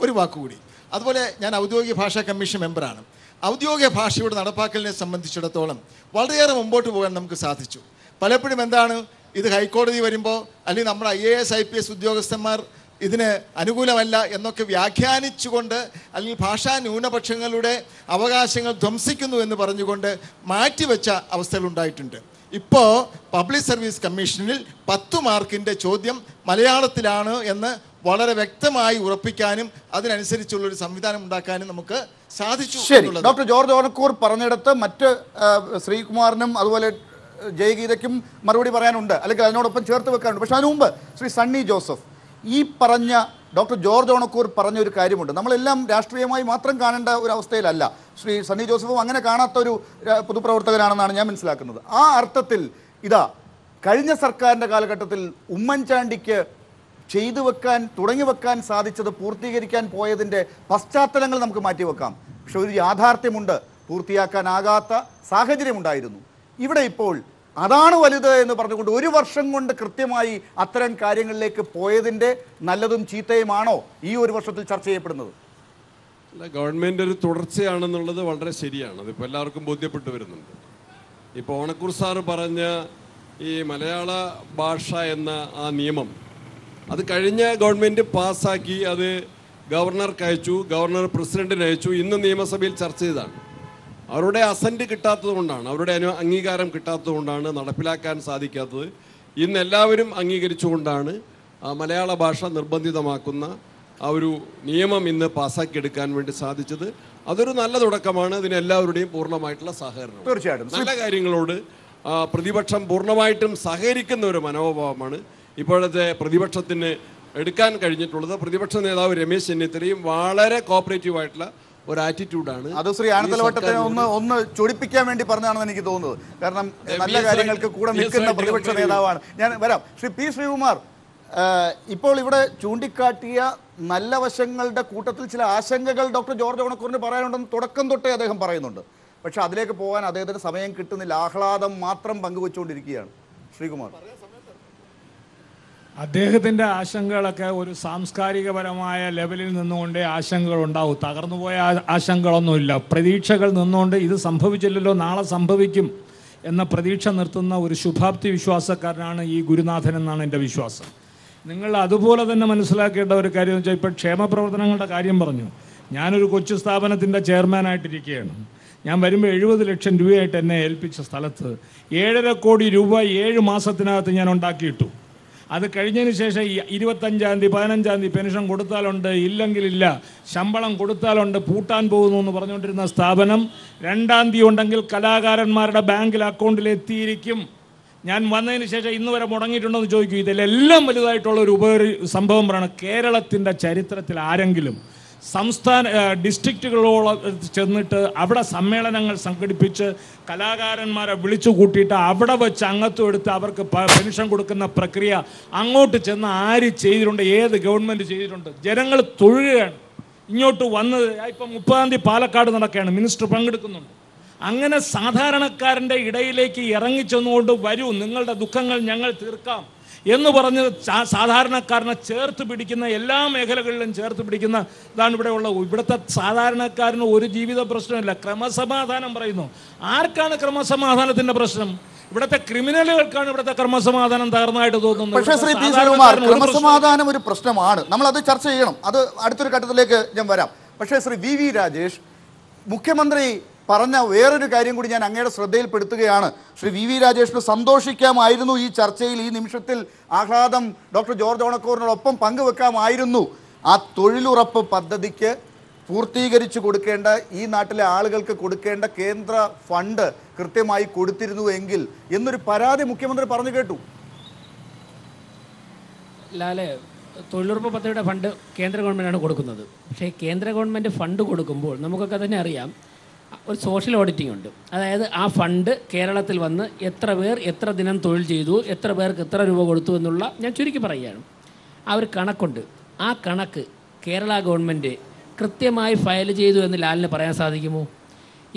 ഒരു വാക്കുകൂടി അതുപോലെ ഞാൻ ഔദ്യോഗിക ഭാഷാ കമ്മീഷൻ മെമ്പറാണ്. ഔദ്യോഗിക ഭാഷയുടെ നടപ്പാക്കലിനെ സംബന്ധിച്ചിടത്തോളം വളരെയേറെ മുമ്പോട്ട് പോകാൻ നമുക്ക് സാധിച്ചു. പലപ്പോഴും എന്താണ് ഇത് ഹൈക്കോടതി വരുമ്പോൾ അല്ലെങ്കിൽ നമ്മുടെ IAS IPS ഉദ്യോഗസ്ഥന്മാർ ഇതിന് അനുകൂലമല്ല എന്നൊക്കെ വ്യാഖ്യാനിച്ചുകൊണ്ട് അല്ലെങ്കിൽ ഭാഷാ ന്യൂനപക്ഷങ്ങളുടെ അവകാശങ്ങൾ ധ്വംസിക്കുന്നു എന്ന് പറഞ്ഞുകൊണ്ട് മാറ്റിവെച്ച അവസ്ഥകളുണ്ടായിട്ടുണ്ട്. ഇപ്പോൾ പബ്ലിക് സർവീസ് കമ്മീഷനിൽ 10 മാർക്കിൻ്റെ ചോദ്യം മലയാളത്തിലാണ് എന്ന് വളരെ വ്യക്തമായി ഉറപ്പിക്കാനും അതിനനുസരിച്ചുള്ളൊരു സംവിധാനം ഉണ്ടാക്കാനും നമുക്ക് സാധിച്ചു. ഡോക്ടർ ജോർജ് ഓണക്കൂർ പറഞ്ഞിടത്ത് മറ്റ് ശ്രീകുമാറിനും അതുപോലെ ജയഗീതയ്ക്കും മറുപടി പറയാനുണ്ട്, അല്ലെങ്കിൽ അതിനോടൊപ്പം ചേർത്ത് വെക്കാനുണ്ട്. പക്ഷെ അതിനു മുമ്പ് ശ്രീ സണ്ണി ജോസഫ്, ഈ പറഞ്ഞ ഡോക്ടർ ജോർജ് ഓണക്കൂർ പറഞ്ഞ ഒരു കാര്യമുണ്ട്. നമ്മളെല്ലാം രാഷ്ട്രീയമായി മാത്രം കാണേണ്ട ഒരു അവസ്ഥയിലല്ല. ശ്രീ സണ്ണി ജോസഫും അങ്ങനെ കാണാത്ത ഒരു പൊതുപ്രവർത്തകനാണെന്നാണ് ഞാൻ മനസ്സിലാക്കുന്നത്. ആ അർത്ഥത്തിൽ ഇതാ കഴിഞ്ഞ സർക്കാരിൻ്റെ കാലഘട്ടത്തിൽ ഉമ്മൻചാണ്ടിക്ക് ചെയ്തു വെക്കാൻ തുടങ്ങി വെക്കാൻ സാധിച്ചത് പൂർത്തീകരിക്കാൻ പോയതിൻ്റെ പശ്ചാത്തലങ്ങൾ നമുക്ക് മാറ്റിവെക്കാം. പക്ഷെ ഒരു യാഥാർത്ഥ്യമുണ്ട്, പൂർത്തിയാക്കാനാകാത്ത സാഹചര്യമുണ്ടായിരുന്നു. ഇവിടെ ഇപ്പോൾ അതാണ് വലുത് എന്ന് പറഞ്ഞുകൊണ്ട് 1 വർഷം കൊണ്ട് കൃത്യമായി അത്തരം കാര്യങ്ങളിലേക്ക് പോയതിൻ്റെ നല്ലതും ചീത്തയുമാണോ ഈ 1 വർഷത്തിൽ ചർച്ച ചെയ്യപ്പെടുന്നത്? അല്ല, ഗവൺമെൻറ് ഒരു തുടർച്ചയാണെന്നുള്ളത് വളരെ ശരിയാണ്. അതിപ്പോൾ എല്ലാവർക്കും ബോധ്യപ്പെട്ടു വരുന്നുണ്ട്. ഇപ്പോൾ ഓണക്കൂർ സാറ് പറഞ്ഞ ഈ മലയാള ഭാഷ എന്ന ആ നിയമം അത് കഴിഞ്ഞ ഗവൺമെൻറ് പാസ്സാക്കി അത് ഗവർണർക്ക് അയച്ചു, ഗവർണർ പ്രസിഡന്റിന് അയച്ചു, ഇന്ന് നിയമസഭയിൽ ചർച്ച ചെയ്തതാണ്. അവരുടെ അസന്റ് കിട്ടാത്തത് കൊണ്ടാണ്, അവരുടെ അംഗീകാരം കിട്ടാത്തത് കൊണ്ടാണ് നടപ്പിലാക്കാൻ സാധിക്കാത്തത്. ഇന്ന് എല്ലാവരും അംഗീകരിച്ചുകൊണ്ടാണ് മലയാള ഭാഷ നിർബന്ധിതമാക്കുന്ന ആ ഒരു നിയമം ഇന്ന് പാസ്സാക്കിയെടുക്കാൻ വേണ്ടി സാധിച്ചത്. അതൊരു നല്ല തുടക്കമാണ്. അതിന് എല്ലാവരുടെയും പൂർണ്ണമായിട്ടുള്ള സഹകരണം. തീർച്ചയായിട്ടും നല്ല കാര്യങ്ങളോട് പ്രതിപക്ഷം പൂർണ്ണമായിട്ടും സഹകരിക്കുന്ന ഒരു മനോഭാവമാണ് ഇപ്പോഴത്തെ പ്രതിപക്ഷത്തിന് എടുക്കാൻ കഴിഞ്ഞിട്ടുള്ളത്. പ്രതിപക്ഷ നേതാവ് രമേശ് ചെന്നിത്തലയും വളരെ കോപ്പറേറ്റീവ് ആയിട്ടുള്ള ഒരു ആറ്റിറ്റ്യൂഡാണ്. അത് ശ്രീ ആനത്തലവട്ടത്തിനെ ഒന്ന് ചൊടിപ്പിക്കാൻ വേണ്ടി പറഞ്ഞാണെന്ന് എനിക്ക് തോന്നുന്നത്. കാരണം നല്ല കാര്യങ്ങൾക്ക് കൂടെ നിൽക്കുന്ന പ്രതിപക്ഷ നേതാവാണ്. ഞാൻ വരാം. ശ്രീ പി ശ്രീകുമാർ, ഇപ്പോൾ ഇവിടെ ചൂണ്ടിക്കാട്ടിയ നല്ല വശങ്ങളുടെ കൂട്ടത്തിൽ ചില ആശങ്കകൾ ഡോക്ടർ ജോർജ് ഓണക്കൂറിന് പറയാനുണ്ടെന്ന് തുടക്കം തൊട്ടേ അദ്ദേഹം പറയുന്നുണ്ട്. പക്ഷെ അതിലേക്ക് പോകാൻ അദ്ദേഹത്തിന് സമയം കിട്ടുന്നില്ല. ആഹ്ലാദം മാത്രം പങ്കുവെച്ചുകൊണ്ടിരിക്കുകയാണ്. ശ്രീകുമാർ, അദ്ദേഹത്തിൻ്റെ ആശങ്കകളൊക്കെ ഒരു സാംസ്കാരികപരമായ ലെവലിൽ നിന്നുകൊണ്ടേ ആശങ്കകൾ ഉണ്ടാവും. തകർന്നുപോയ ആശങ്കകളൊന്നുമില്ല. പ്രതീക്ഷകൾ നിന്നുകൊണ്ട് ഇത് സംഭവിച്ചില്ലല്ലോ, നാളെ സംഭവിക്കും എന്ന പ്രതീക്ഷ നിർത്തുന്ന ഒരു ശുഭാപ്തി വിശ്വാസക്കാരനാണ് ഈ ഗുരുനാഥൻ എന്നാണ് എൻ്റെ വിശ്വാസം. നിങ്ങൾ അതുപോലെ തന്നെ മനസ്സിലാക്കേണ്ട ഒരു കാര്യം എന്ന് വെച്ചാൽ, ഇപ്പോൾ ക്ഷേമപ്രവർത്തനങ്ങളുടെ കാര്യം പറഞ്ഞു. ഞാനൊരു കൊച്ചു സ്ഥാപനത്തിൻ്റെ ചെയർമാനായിട്ടിരിക്കുകയാണ്. ഞാൻ വരുമ്പോൾ 70 ലക്ഷം രൂപയായിട്ട് എന്നെ ഏൽപ്പിച്ച സ്ഥലത്ത് 7.5 കോടി രൂപ 7 മാസത്തിനകത്ത് ഞാൻ ഉണ്ടാക്കിയിട്ടു. അത് കഴിഞ്ഞതിന് ശേഷം 25-ാം തീയതി 15-ാം തീയതി പെൻഷൻ കൊടുത്താലുണ്ട്, ഇല്ലെങ്കിലില്ല, ശമ്പളം കൊടുത്താലുണ്ട്, പൂട്ടാൻ പോകുന്നു എന്ന് പറഞ്ഞുകൊണ്ടിരുന്ന സ്ഥാപനം 2-ാം തീയതി ഉണ്ടെങ്കിൽ കലാകാരന്മാരുടെ ബാങ്കിൽ അക്കൗണ്ടിൽ എത്തിയിരിക്കും. ഞാൻ വന്നതിന് ശേഷം ഇന്ന് വരെ മുടങ്ങിയിട്ടുണ്ടോ എന്ന് ചോദിക്കും. ഇതിലെല്ലാം വലുതായിട്ടുള്ള ഒരു സംഭവം പറയണം. കേരളത്തിൻ്റെ ചരിത്രത്തിൽ ആരെങ്കിലും ഡിസ്ട്രിക്റ്റുകളോളം ചെന്നിട്ട് അവിടെ സമ്മേളനങ്ങൾ സംഘടിപ്പിച്ച് കലാകാരന്മാരെ വിളിച്ചു കൂട്ടിയിട്ട് അവിടെ വെച്ച് അംഗത്വം എടുത്ത് അവർക്ക് പെൻഷൻ കൊടുക്കുന്ന പ്രക്രിയ അങ്ങോട്ട് ചെന്ന് ആര് ചെയ്തിട്ടുണ്ട്? ഏത് ഗവൺമെൻറ് ചെയ്തിട്ടുണ്ട്? ജനങ്ങൾ തൊഴുകയാണ്. ഇങ്ങോട്ട് വന്നത് ഇപ്പം 30-ാം തീയതി പാലക്കാട് നടക്കുകയാണ്, മിനിസ്റ്റർ പങ്കെടുക്കുന്നുണ്ട്. അങ്ങനെ സാധാരണക്കാരൻ്റെ ഇടയിലേക്ക് ഇറങ്ങിച്ചെന്നുകൊണ്ട് വരൂ, നിങ്ങളുടെ ദുഃഖങ്ങൾ ഞങ്ങൾ തീർക്കാം എന്ന് പറഞ്ഞ് സാധാരണക്കാരനെ ചേർത്ത് പിടിക്കുന്ന, എല്ലാ മേഖലകളിലും ചേർത്ത് പിടിക്കുന്ന ഇതാണ് ഇവിടെ ഉള്ളത്. ഇവിടുത്തെ സാധാരണക്കാരന് ഒരു ജീവിത പ്രശ്നമില്ല. ക്രമസമാധാനം പറയുന്നു. ആർക്കാണ് ക്രമസമാധാനത്തിൻ്റെ പ്രശ്നം? ഇവിടുത്തെ ക്രിമിനലുകൾക്കാണ് ഇവിടുത്തെ ക്രമസമാധാനം തകർന്നതായിട്ട് തോന്നുന്നത്. പക്ഷേ ശ്രീ പി ശ്രീകുമാർ, ക്രമസമാധാനം ഒരു പ്രശ്നമാണ്, നമ്മളത് ചർച്ച ചെയ്യണം. അത് അടുത്തൊരു ഘട്ടത്തിലേക്ക് ഞാൻ വരാം. പക്ഷേ ശ്രീ വി രാജേഷ്, മുഖ്യമന്ത്രി പറഞ്ഞ വേറൊരു കാര്യം കൂടി ഞാൻ അങ്ങയുടെ ശ്രദ്ധയിൽപ്പെടുത്തുകയാണ്. ശ്രീ വി രാജേഷിന് സന്തോഷിക്കാമായിരുന്നു ഈ ചർച്ചയിൽ, ഈ നിമിഷത്തിൽ ആഹ്ലാദം ഡോക്ടർ ജോർജ് ഓണക്കൂറിനോടൊപ്പം പങ്കുവെക്കാമായിരുന്നു. ആ തൊഴിലുറപ്പ് പദ്ധതിക്ക് പൂർത്തീകരിച്ചു കൊടുക്കേണ്ട, ഈ നാട്ടിലെ ആളുകൾക്ക് കൊടുക്കേണ്ട കേന്ദ്ര ഫണ്ട് കൃത്യമായി കൊടുത്തിരുന്നു എങ്കിൽ എന്നൊരു പരാതി മുഖ്യമന്ത്രി പറഞ്ഞു കേട്ടു. ലാലെ, തൊഴിലുറപ്പ് പദ്ധതിയുടെ ഫണ്ട് കേന്ദ്ര ഗവൺമെൻറ്റാണ് കൊടുക്കുന്നത്. പക്ഷേ കേന്ദ്ര ഗവൺമെൻറ് ഫണ്ട് കൊടുക്കുമ്പോൾ നമുക്കൊക്കെ തന്നെ അറിയാം, ഒരു സോഷ്യൽ ഓഡിറ്റിംഗ് ഉണ്ട്. അതായത് ആ ഫണ്ട് കേരളത്തിൽ വന്ന് എത്ര പേർ എത്ര ദിനം തൊഴിൽ ചെയ്തു, എത്ര പേർക്ക് എത്ര രൂപ കൊടുത്തു എന്നുള്ള ഞാൻ ചുരുക്കി പറയുകയാണ്. ആ ഒരു കണക്കുണ്ട്. ആ കണക്ക് കേരള ഗവൺമെൻറ് കൃത്യമായി ഫയൽ ചെയ്തു എന്ന് ലാലിന് പറയാൻ സാധിക്കുമോ?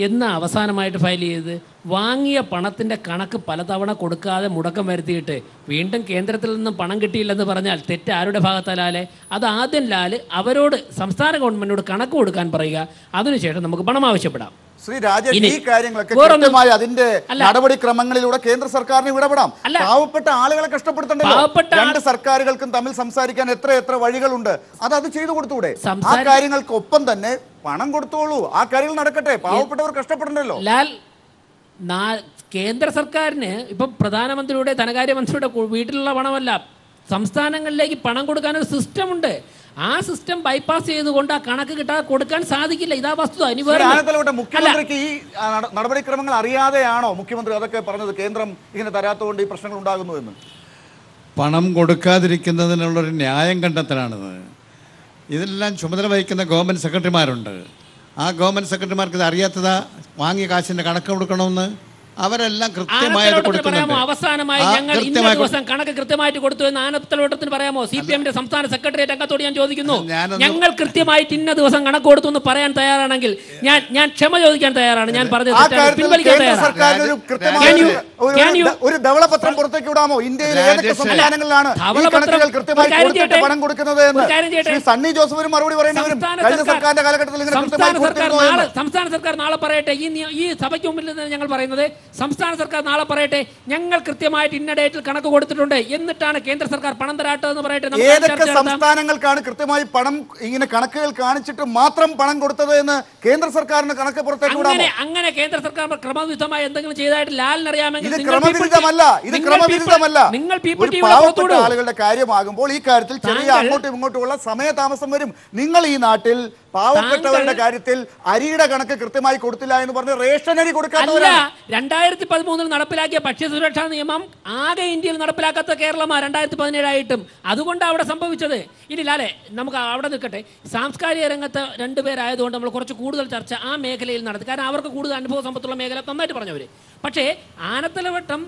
എന്നാ അവസാനമായിട്ട് ഫയൽ ചെയ്തത്? വാങ്ങിയ പണത്തിൻ്റെ കണക്ക് പലതവണ കൊടുക്കാതെ മുടക്കം വരുത്തിയിട്ട് വീണ്ടും കേന്ദ്രത്തിൽ നിന്നും പണം കിട്ടിയില്ലെന്ന് പറഞ്ഞാൽ തെറ്റ് ആരുടെ ഭാഗത്താ ലാലെ? അത് ആദ്യം ലാല് അവരോട്, സംസ്ഥാന ഗവൺമെൻറ്റിനോട് കണക്ക് കൊടുക്കാൻ പറയുക, അതിനുശേഷം നമുക്ക് പണം ആവശ്യപ്പെടാം. ശ്രീ രാജേഷ്, ഈ കാര്യങ്ങളൊക്കെ കൃത്യമായി അതിന്റെ നടപടിക്രമങ്ങളിലൂടെ കേന്ദ്ര സർക്കാരിന് ഇടപെടാം. പാവപ്പെട്ട ആളുകളെ കഷ്ടപ്പെടുത്തണ്ടല്ലോ. രണ്ട് സർക്കാരുകൾക്കും തമ്മിൽ സംസാരിക്കാൻ എത്ര വഴികളുണ്ട്. അത് ചെയ്തു കൊടുത്തൂടെ? ആ കാര്യങ്ങൾക്കൊപ്പം തന്നെ പണം കൊടുത്തോളൂ, ആ കാര്യങ്ങൾ നടക്കട്ടെ, പാവപ്പെട്ടവർ കഷ്ടപ്പെടണ്ടല്ലോ. ലാൽ, കേന്ദ്ര സർക്കാരിന് ഇപ്പം പ്രധാനമന്ത്രിയുടെ ധനകാര്യമന്ത്രിയുടെ വീട്ടിലുള്ള പണമല്ല, സംസ്ഥാനങ്ങളിലേക്ക് പണം കൊടുക്കാനൊരു സിസ്റ്റം ഉണ്ട്. ആ സിസ്റ്റം ബൈപ്പാസ് ചെയ്തുകൊണ്ട് ആ കണക്ക് കിട്ടാതെ കൊടുക്കാൻ സാധിക്കില്ല. ഇതാ വസ്തുത. മുഖ്യമന്ത്രിക്ക് ഈ നടപടിക്രമങ്ങൾ അറിയാതെയാണോ മുഖ്യമന്ത്രി അതൊക്കെ പറഞ്ഞത്? കേന്ദ്രം ഇങ്ങനെ തരാത്തതുകൊണ്ട് ഈ പ്രശ്നങ്ങൾ ഉണ്ടാകുന്നു എന്ന്. പണം കൊടുക്കാതിരിക്കുന്നതിനുള്ളൊരു ന്യായം കണ്ടെത്തലാണിത്. ഇതെല്ലാം ചുമതല വഹിക്കുന്ന ഗവൺമെൻറ് സെക്രട്ടറിമാരുണ്ട്. ആ ഗവൺമെൻറ് സെക്രട്ടറിമാർക്ക് ഇത് അറിയാത്തതാ വാങ്ങിയ കാശിൻ്റെ കണക്ക് കൊടുക്കണമെന്ന്? അവരെല്ലാം കൃത്യമായത് കൊടുക്കുന്നുണ്ട്. അവസാനമായി ഞങ്ങൾ ഇന്ന ദിവസം കണക്ക് കൃത്യമായിട്ട് കൊടുത്തു എന്ന് ആനത്തലവട്ടത്തിന് പറയാമോ? CPM-ന്റെ സംസ്ഥാന സെക്രട്ടേറിയറ്റ് അംഗത്തോട് ഞാൻ ചോദിക്കുന്നു. ഞങ്ങൾ കൃത്യമായിട്ട് ഇന്ന ദിവസം കണക്ക് കൊടുത്തു എന്ന് പറയാൻ തയ്യാറാണെങ്കിൽ ഞാൻ ക്ഷമ ചോദിക്കാൻ തയ്യാറാണ്. ഞാൻ പറഞ്ഞത് പിൻവലിക്കാൻ തയ്യാറാണ്. ഒരു ധവളപത്രം പുറത്തേക്ക് വിടാമോ? ഇന്ത്യയിലെ ഏതൊക്കെ സംസ്ഥാനങ്ങളിലാണ് പണം കൊടുക്കുന്നത് എന്ന് സണ്ണി ജോസഫിന് മറുപടി പറയേണ്ടി വരും. കഴിഞ്ഞ സർക്കാരിന്റെ കാലഘട്ടത്തിൽ സംസ്ഥാന സർക്കാർ നാളെ പറയട്ടെ. ഈ സഭയ്ക്ക് മുമ്പിൽ നിന്ന് ഞങ്ങൾ പറയുന്നത് സംസ്ഥാന സർക്കാർ നാളെ പറയട്ടെ ഞങ്ങൾ കൃത്യമായിട്ട് ഇന്ന ഡേറ്റിൽ കണക്ക് കൊടുത്തിട്ടുണ്ട്, എന്നിട്ടാണ് കേന്ദ്ര സർക്കാർ പണം തരാട്ടോ എന്ന് പറയട്ടെ. ഏതൊക്കെ സംസ്ഥാനങ്ങൾക്കാണ് കൃത്യമായി പണം ഇങ്ങനെ കണക്കുകൾ കാണിച്ചിട്ട് മാത്രം പണം കൊടുത്തത് എന്ന് കേന്ദ്ര സർക്കാരിന് കണക്ക് പുറത്തേക്ക് വിടാമോ? അങ്ങനെ കേന്ദ്ര സർക്കാർ ക്രമവിരുദ്ധമായി എന്തെങ്കിലും ചെയ്തതായിട്ട് ലാലിന് അറിയാമെങ്കിൽ ഇത് ക്രമവിരുദ്ധമല്ല. നിങ്ങൾ പാവപ്പെട്ട ആളുകളുടെ കാര്യമാകുമ്പോൾ ഈ കാര്യത്തിൽ ചെറിയ അങ്ങോട്ടും ഇങ്ങോട്ടുമുള്ള സമയതാമസം വരും. നിങ്ങൾ ഈ നാട്ടിൽ പാവപ്പെട്ടവരുടെ കാര്യത്തിൽ അരിയുടെ കണക്ക് കൃത്യമായി കൊടുത്തില്ല എന്ന് പറഞ്ഞ് റേഷൻ അരി കൊടുക്കാത്തവരാണ്. 2013 നടപ്പിലാക്കിയ ഭക്ഷ്യസുരക്ഷാ നിയമം ആകെ ഇന്ത്യയിൽ നടപ്പിലാക്കാത്ത കേരളമാണ് 2017 ആയിട്ടും. അതുകൊണ്ടാണ് അവിടെ സംഭവിച്ചത്. ഇനി ലാലെ നമുക്ക് അവിടെ നിൽക്കട്ടെ. സാംസ്കാരിക രംഗത്ത് രണ്ടുപേരായതുകൊണ്ട് നമ്മൾ കുറച്ച് കൂടുതൽ ചർച്ച ആ മേഖലയിൽ നടത്തി. കാരണം അവർക്ക് കൂടുതൽ അനുഭവ സമ്പത്തുള്ള മേഖല നന്നായിട്ട് പറഞ്ഞവർ. പക്ഷേ ആനത്തലവട്ടം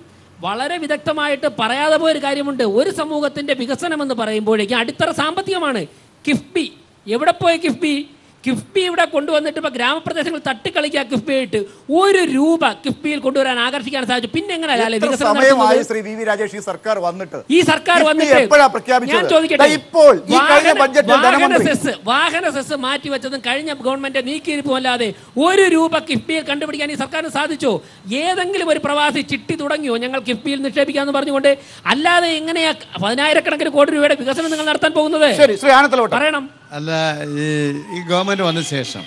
വളരെ വിദഗ്ധമായിട്ട് പറയാതെ പോയൊരു കാര്യമുണ്ട്. ഒരു സമൂഹത്തിൻ്റെ വികസനം എന്ന് പറയുമ്പോഴേക്കും അടിത്തറ സാമ്പത്തികമാണ്. കിഫ്ബി എവിടെ പോയ കിഫ്ബി ഇവിടെ കൊണ്ടുവന്നിട്ട് ഇപ്പോൾ ഗ്രാമപ്രദേശങ്ങൾ തട്ടിക്കളിക്കുക. കിഫ്ബി ആയിട്ട് 1 രൂപ കിഫ്ബിയിൽ കൊണ്ടുവരാൻ ആകർഷിക്കാൻ സാധിച്ചു. പിന്നെ എങ്ങനെ ഈ സർക്കാർ വന്നിട്ട് ഞാൻ ചോദിക്കട്ടെ, വാഹന സെസ് മാറ്റിവെച്ചതും കഴിഞ്ഞ ഗവൺമെന്റ് നീക്കിയിരിപ്പുമല്ലാതെ 1 രൂപ കിഫ്ബിയിൽ കണ്ടുപിടിക്കാൻ ഈ സർക്കാരിന് സാധിച്ചോ? ഏതെങ്കിലും ഒരു പ്രവാസി ചിട്ടി തുടങ്ങിയോ ഞങ്ങൾ കിഫ്ബിയിൽ നിക്ഷേപിക്കാന്ന് പറഞ്ഞുകൊണ്ട്? അല്ലാതെ എങ്ങനെയാ 10,000 കോടി രൂപയുടെ വികസനം നിങ്ങൾ നടത്താൻ പോകുന്നത്? പറയണം. അല്ല, ഈ ഗവൺമെൻറ് വന്ന ശേഷം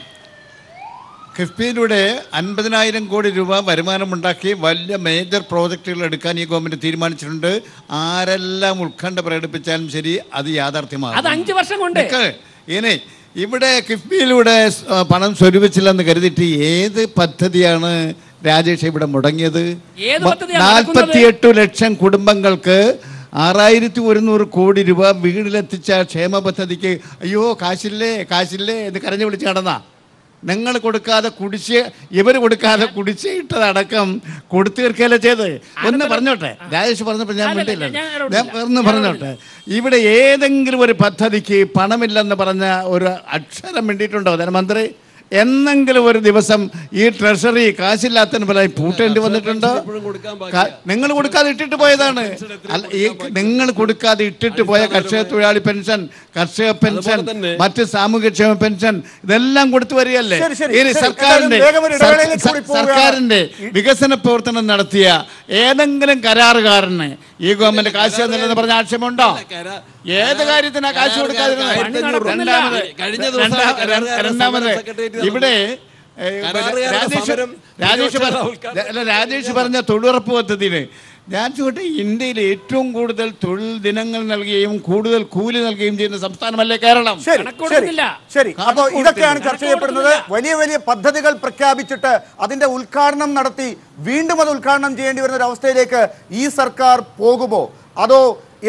കിഫ്ബിയിലൂടെ 50,000 കോടി രൂപ വരുമാനമുണ്ടാക്കി വലിയ മേജർ പ്രോജക്റ്റുകൾ എടുക്കാൻ ഈ ഗവൺമെൻറ് തീരുമാനിച്ചിട്ടുണ്ട്. ആരെല്ലാം ഉത്കണ്ഠ പ്രകടിപ്പിച്ചാലും ശരി, അത് യാഥാർത്ഥ്യമാകും. അത് 5 വർഷം കൊണ്ട്. ഇനി ഇവിടെ കിഫ്ബിയിലൂടെ പണം സ്വരൂപിച്ചില്ലെന്ന് കരുതിയിട്ട് ഏത് പദ്ധതിയാണ് രാജേഷ് ഇവിടെ മുടങ്ങിയത്? 48 ലക്ഷം കുടുംബങ്ങൾക്ക് 6,100 കോടി രൂപ വീട്ടിലെത്തിച്ച ക്ഷേമ പദ്ധതിക്ക് അയ്യോ കാശില്ലേ എന്ന് കരഞ്ഞു വിളിച്ച് നടന്ന നിങ്ങൾ കൊടുക്കാതെ ഇവർ കൊടുക്കാതെ കുടിശ്ശിട്ടതടക്കം കൊടുത്തു തീർക്കുകയല്ലേ ചെയ്ത്. ഒന്ന് പറഞ്ഞോട്ടെ, രാജേഷ് പറഞ്ഞപ്പോൾ ഞാൻ വേണ്ടിയില്ല, ഞാൻ ഒന്ന് പറഞ്ഞോട്ടെ. ഇവിടെ ഏതെങ്കിലും ഒരു പദ്ധതിക്ക് പണമില്ലെന്ന് പറഞ്ഞ ഒരു അക്ഷരം വേണ്ടിയിട്ടുണ്ടോ ധനമന്ത്രി? എന്നെങ്കിലും ഒരു ദിവസം ഈ ട്രഷറി കാശില്ലാത്തതിന് പോലെ പൂട്ടേണ്ടി വന്നിട്ടുണ്ടോ? നിങ്ങൾ കൊടുക്കാതെ ഇട്ടിട്ട് പോയതാണ്. നിങ്ങൾ കൊടുക്കാതെ ഇട്ടിട്ട് പോയ കർഷക തൊഴിലാളി പെൻഷൻ, കർഷക പെൻഷൻ, മറ്റ് സാമൂഹ്യക്ഷേമ പെൻഷൻ ഇതെല്ലാം കൊടുത്തു വരികയല്ലേ? ഇനി സർക്കാരിന്റെ വികസന പ്രവർത്തനം നടത്തിയ ഏതെങ്കിലും കരാറുകാരന് ഈ ഗവൺമെന്റ് കാശ് തന്നില്ലെന്ന് പറഞ്ഞ ആക്ഷേപമുണ്ടോ? ഏത് കാര്യത്തിനാ കാശ് കൊടുക്കാതിരുന്നത്? രണ്ടാമത് ഇവിടെ രാജേഷ് പറഞ്ഞ തൊഴിലുറപ്പ് പദ്ധതിയിൽ ഞാൻ ചോട്ടെ, ഇന്ത്യയിൽ ഏറ്റവും കൂടുതൽ തൊഴിൽ ദിനങ്ങൾ നൽകുകയും കൂടുതൽ കൂലി നൽകുകയും ചെയ്യുന്ന സംസ്ഥാനമല്ലേ കേരളം? ശരി. അപ്പോൾ ഇതൊക്കെയാണ് ചർച്ച ചെയ്യപ്പെടുന്നത്. വലിയ വലിയ പദ്ധതികൾ പ്രഖ്യാപിച്ചിട്ട് അതിന്റെ ഉദ്ഘാടനം നടത്തി വീണ്ടും അത് ഉദ്ഘാടനം ചെയ്യേണ്ടി വരുന്ന ഒരു അവസ്ഥയിലേക്ക് ഈ സർക്കാർ പോകുമോ? അതോ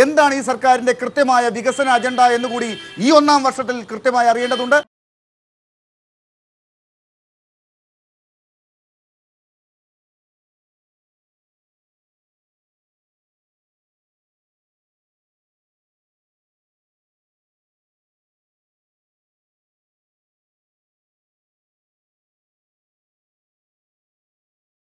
എന്താണ് ഈ സർക്കാരിന്റെ കൃത്യമായ വികസന അജണ്ട എന്നുകൂടി ഈ 1-ാം വർഷത്തിൽ കൃത്യമായി അറിയേണ്ടതുണ്ട്.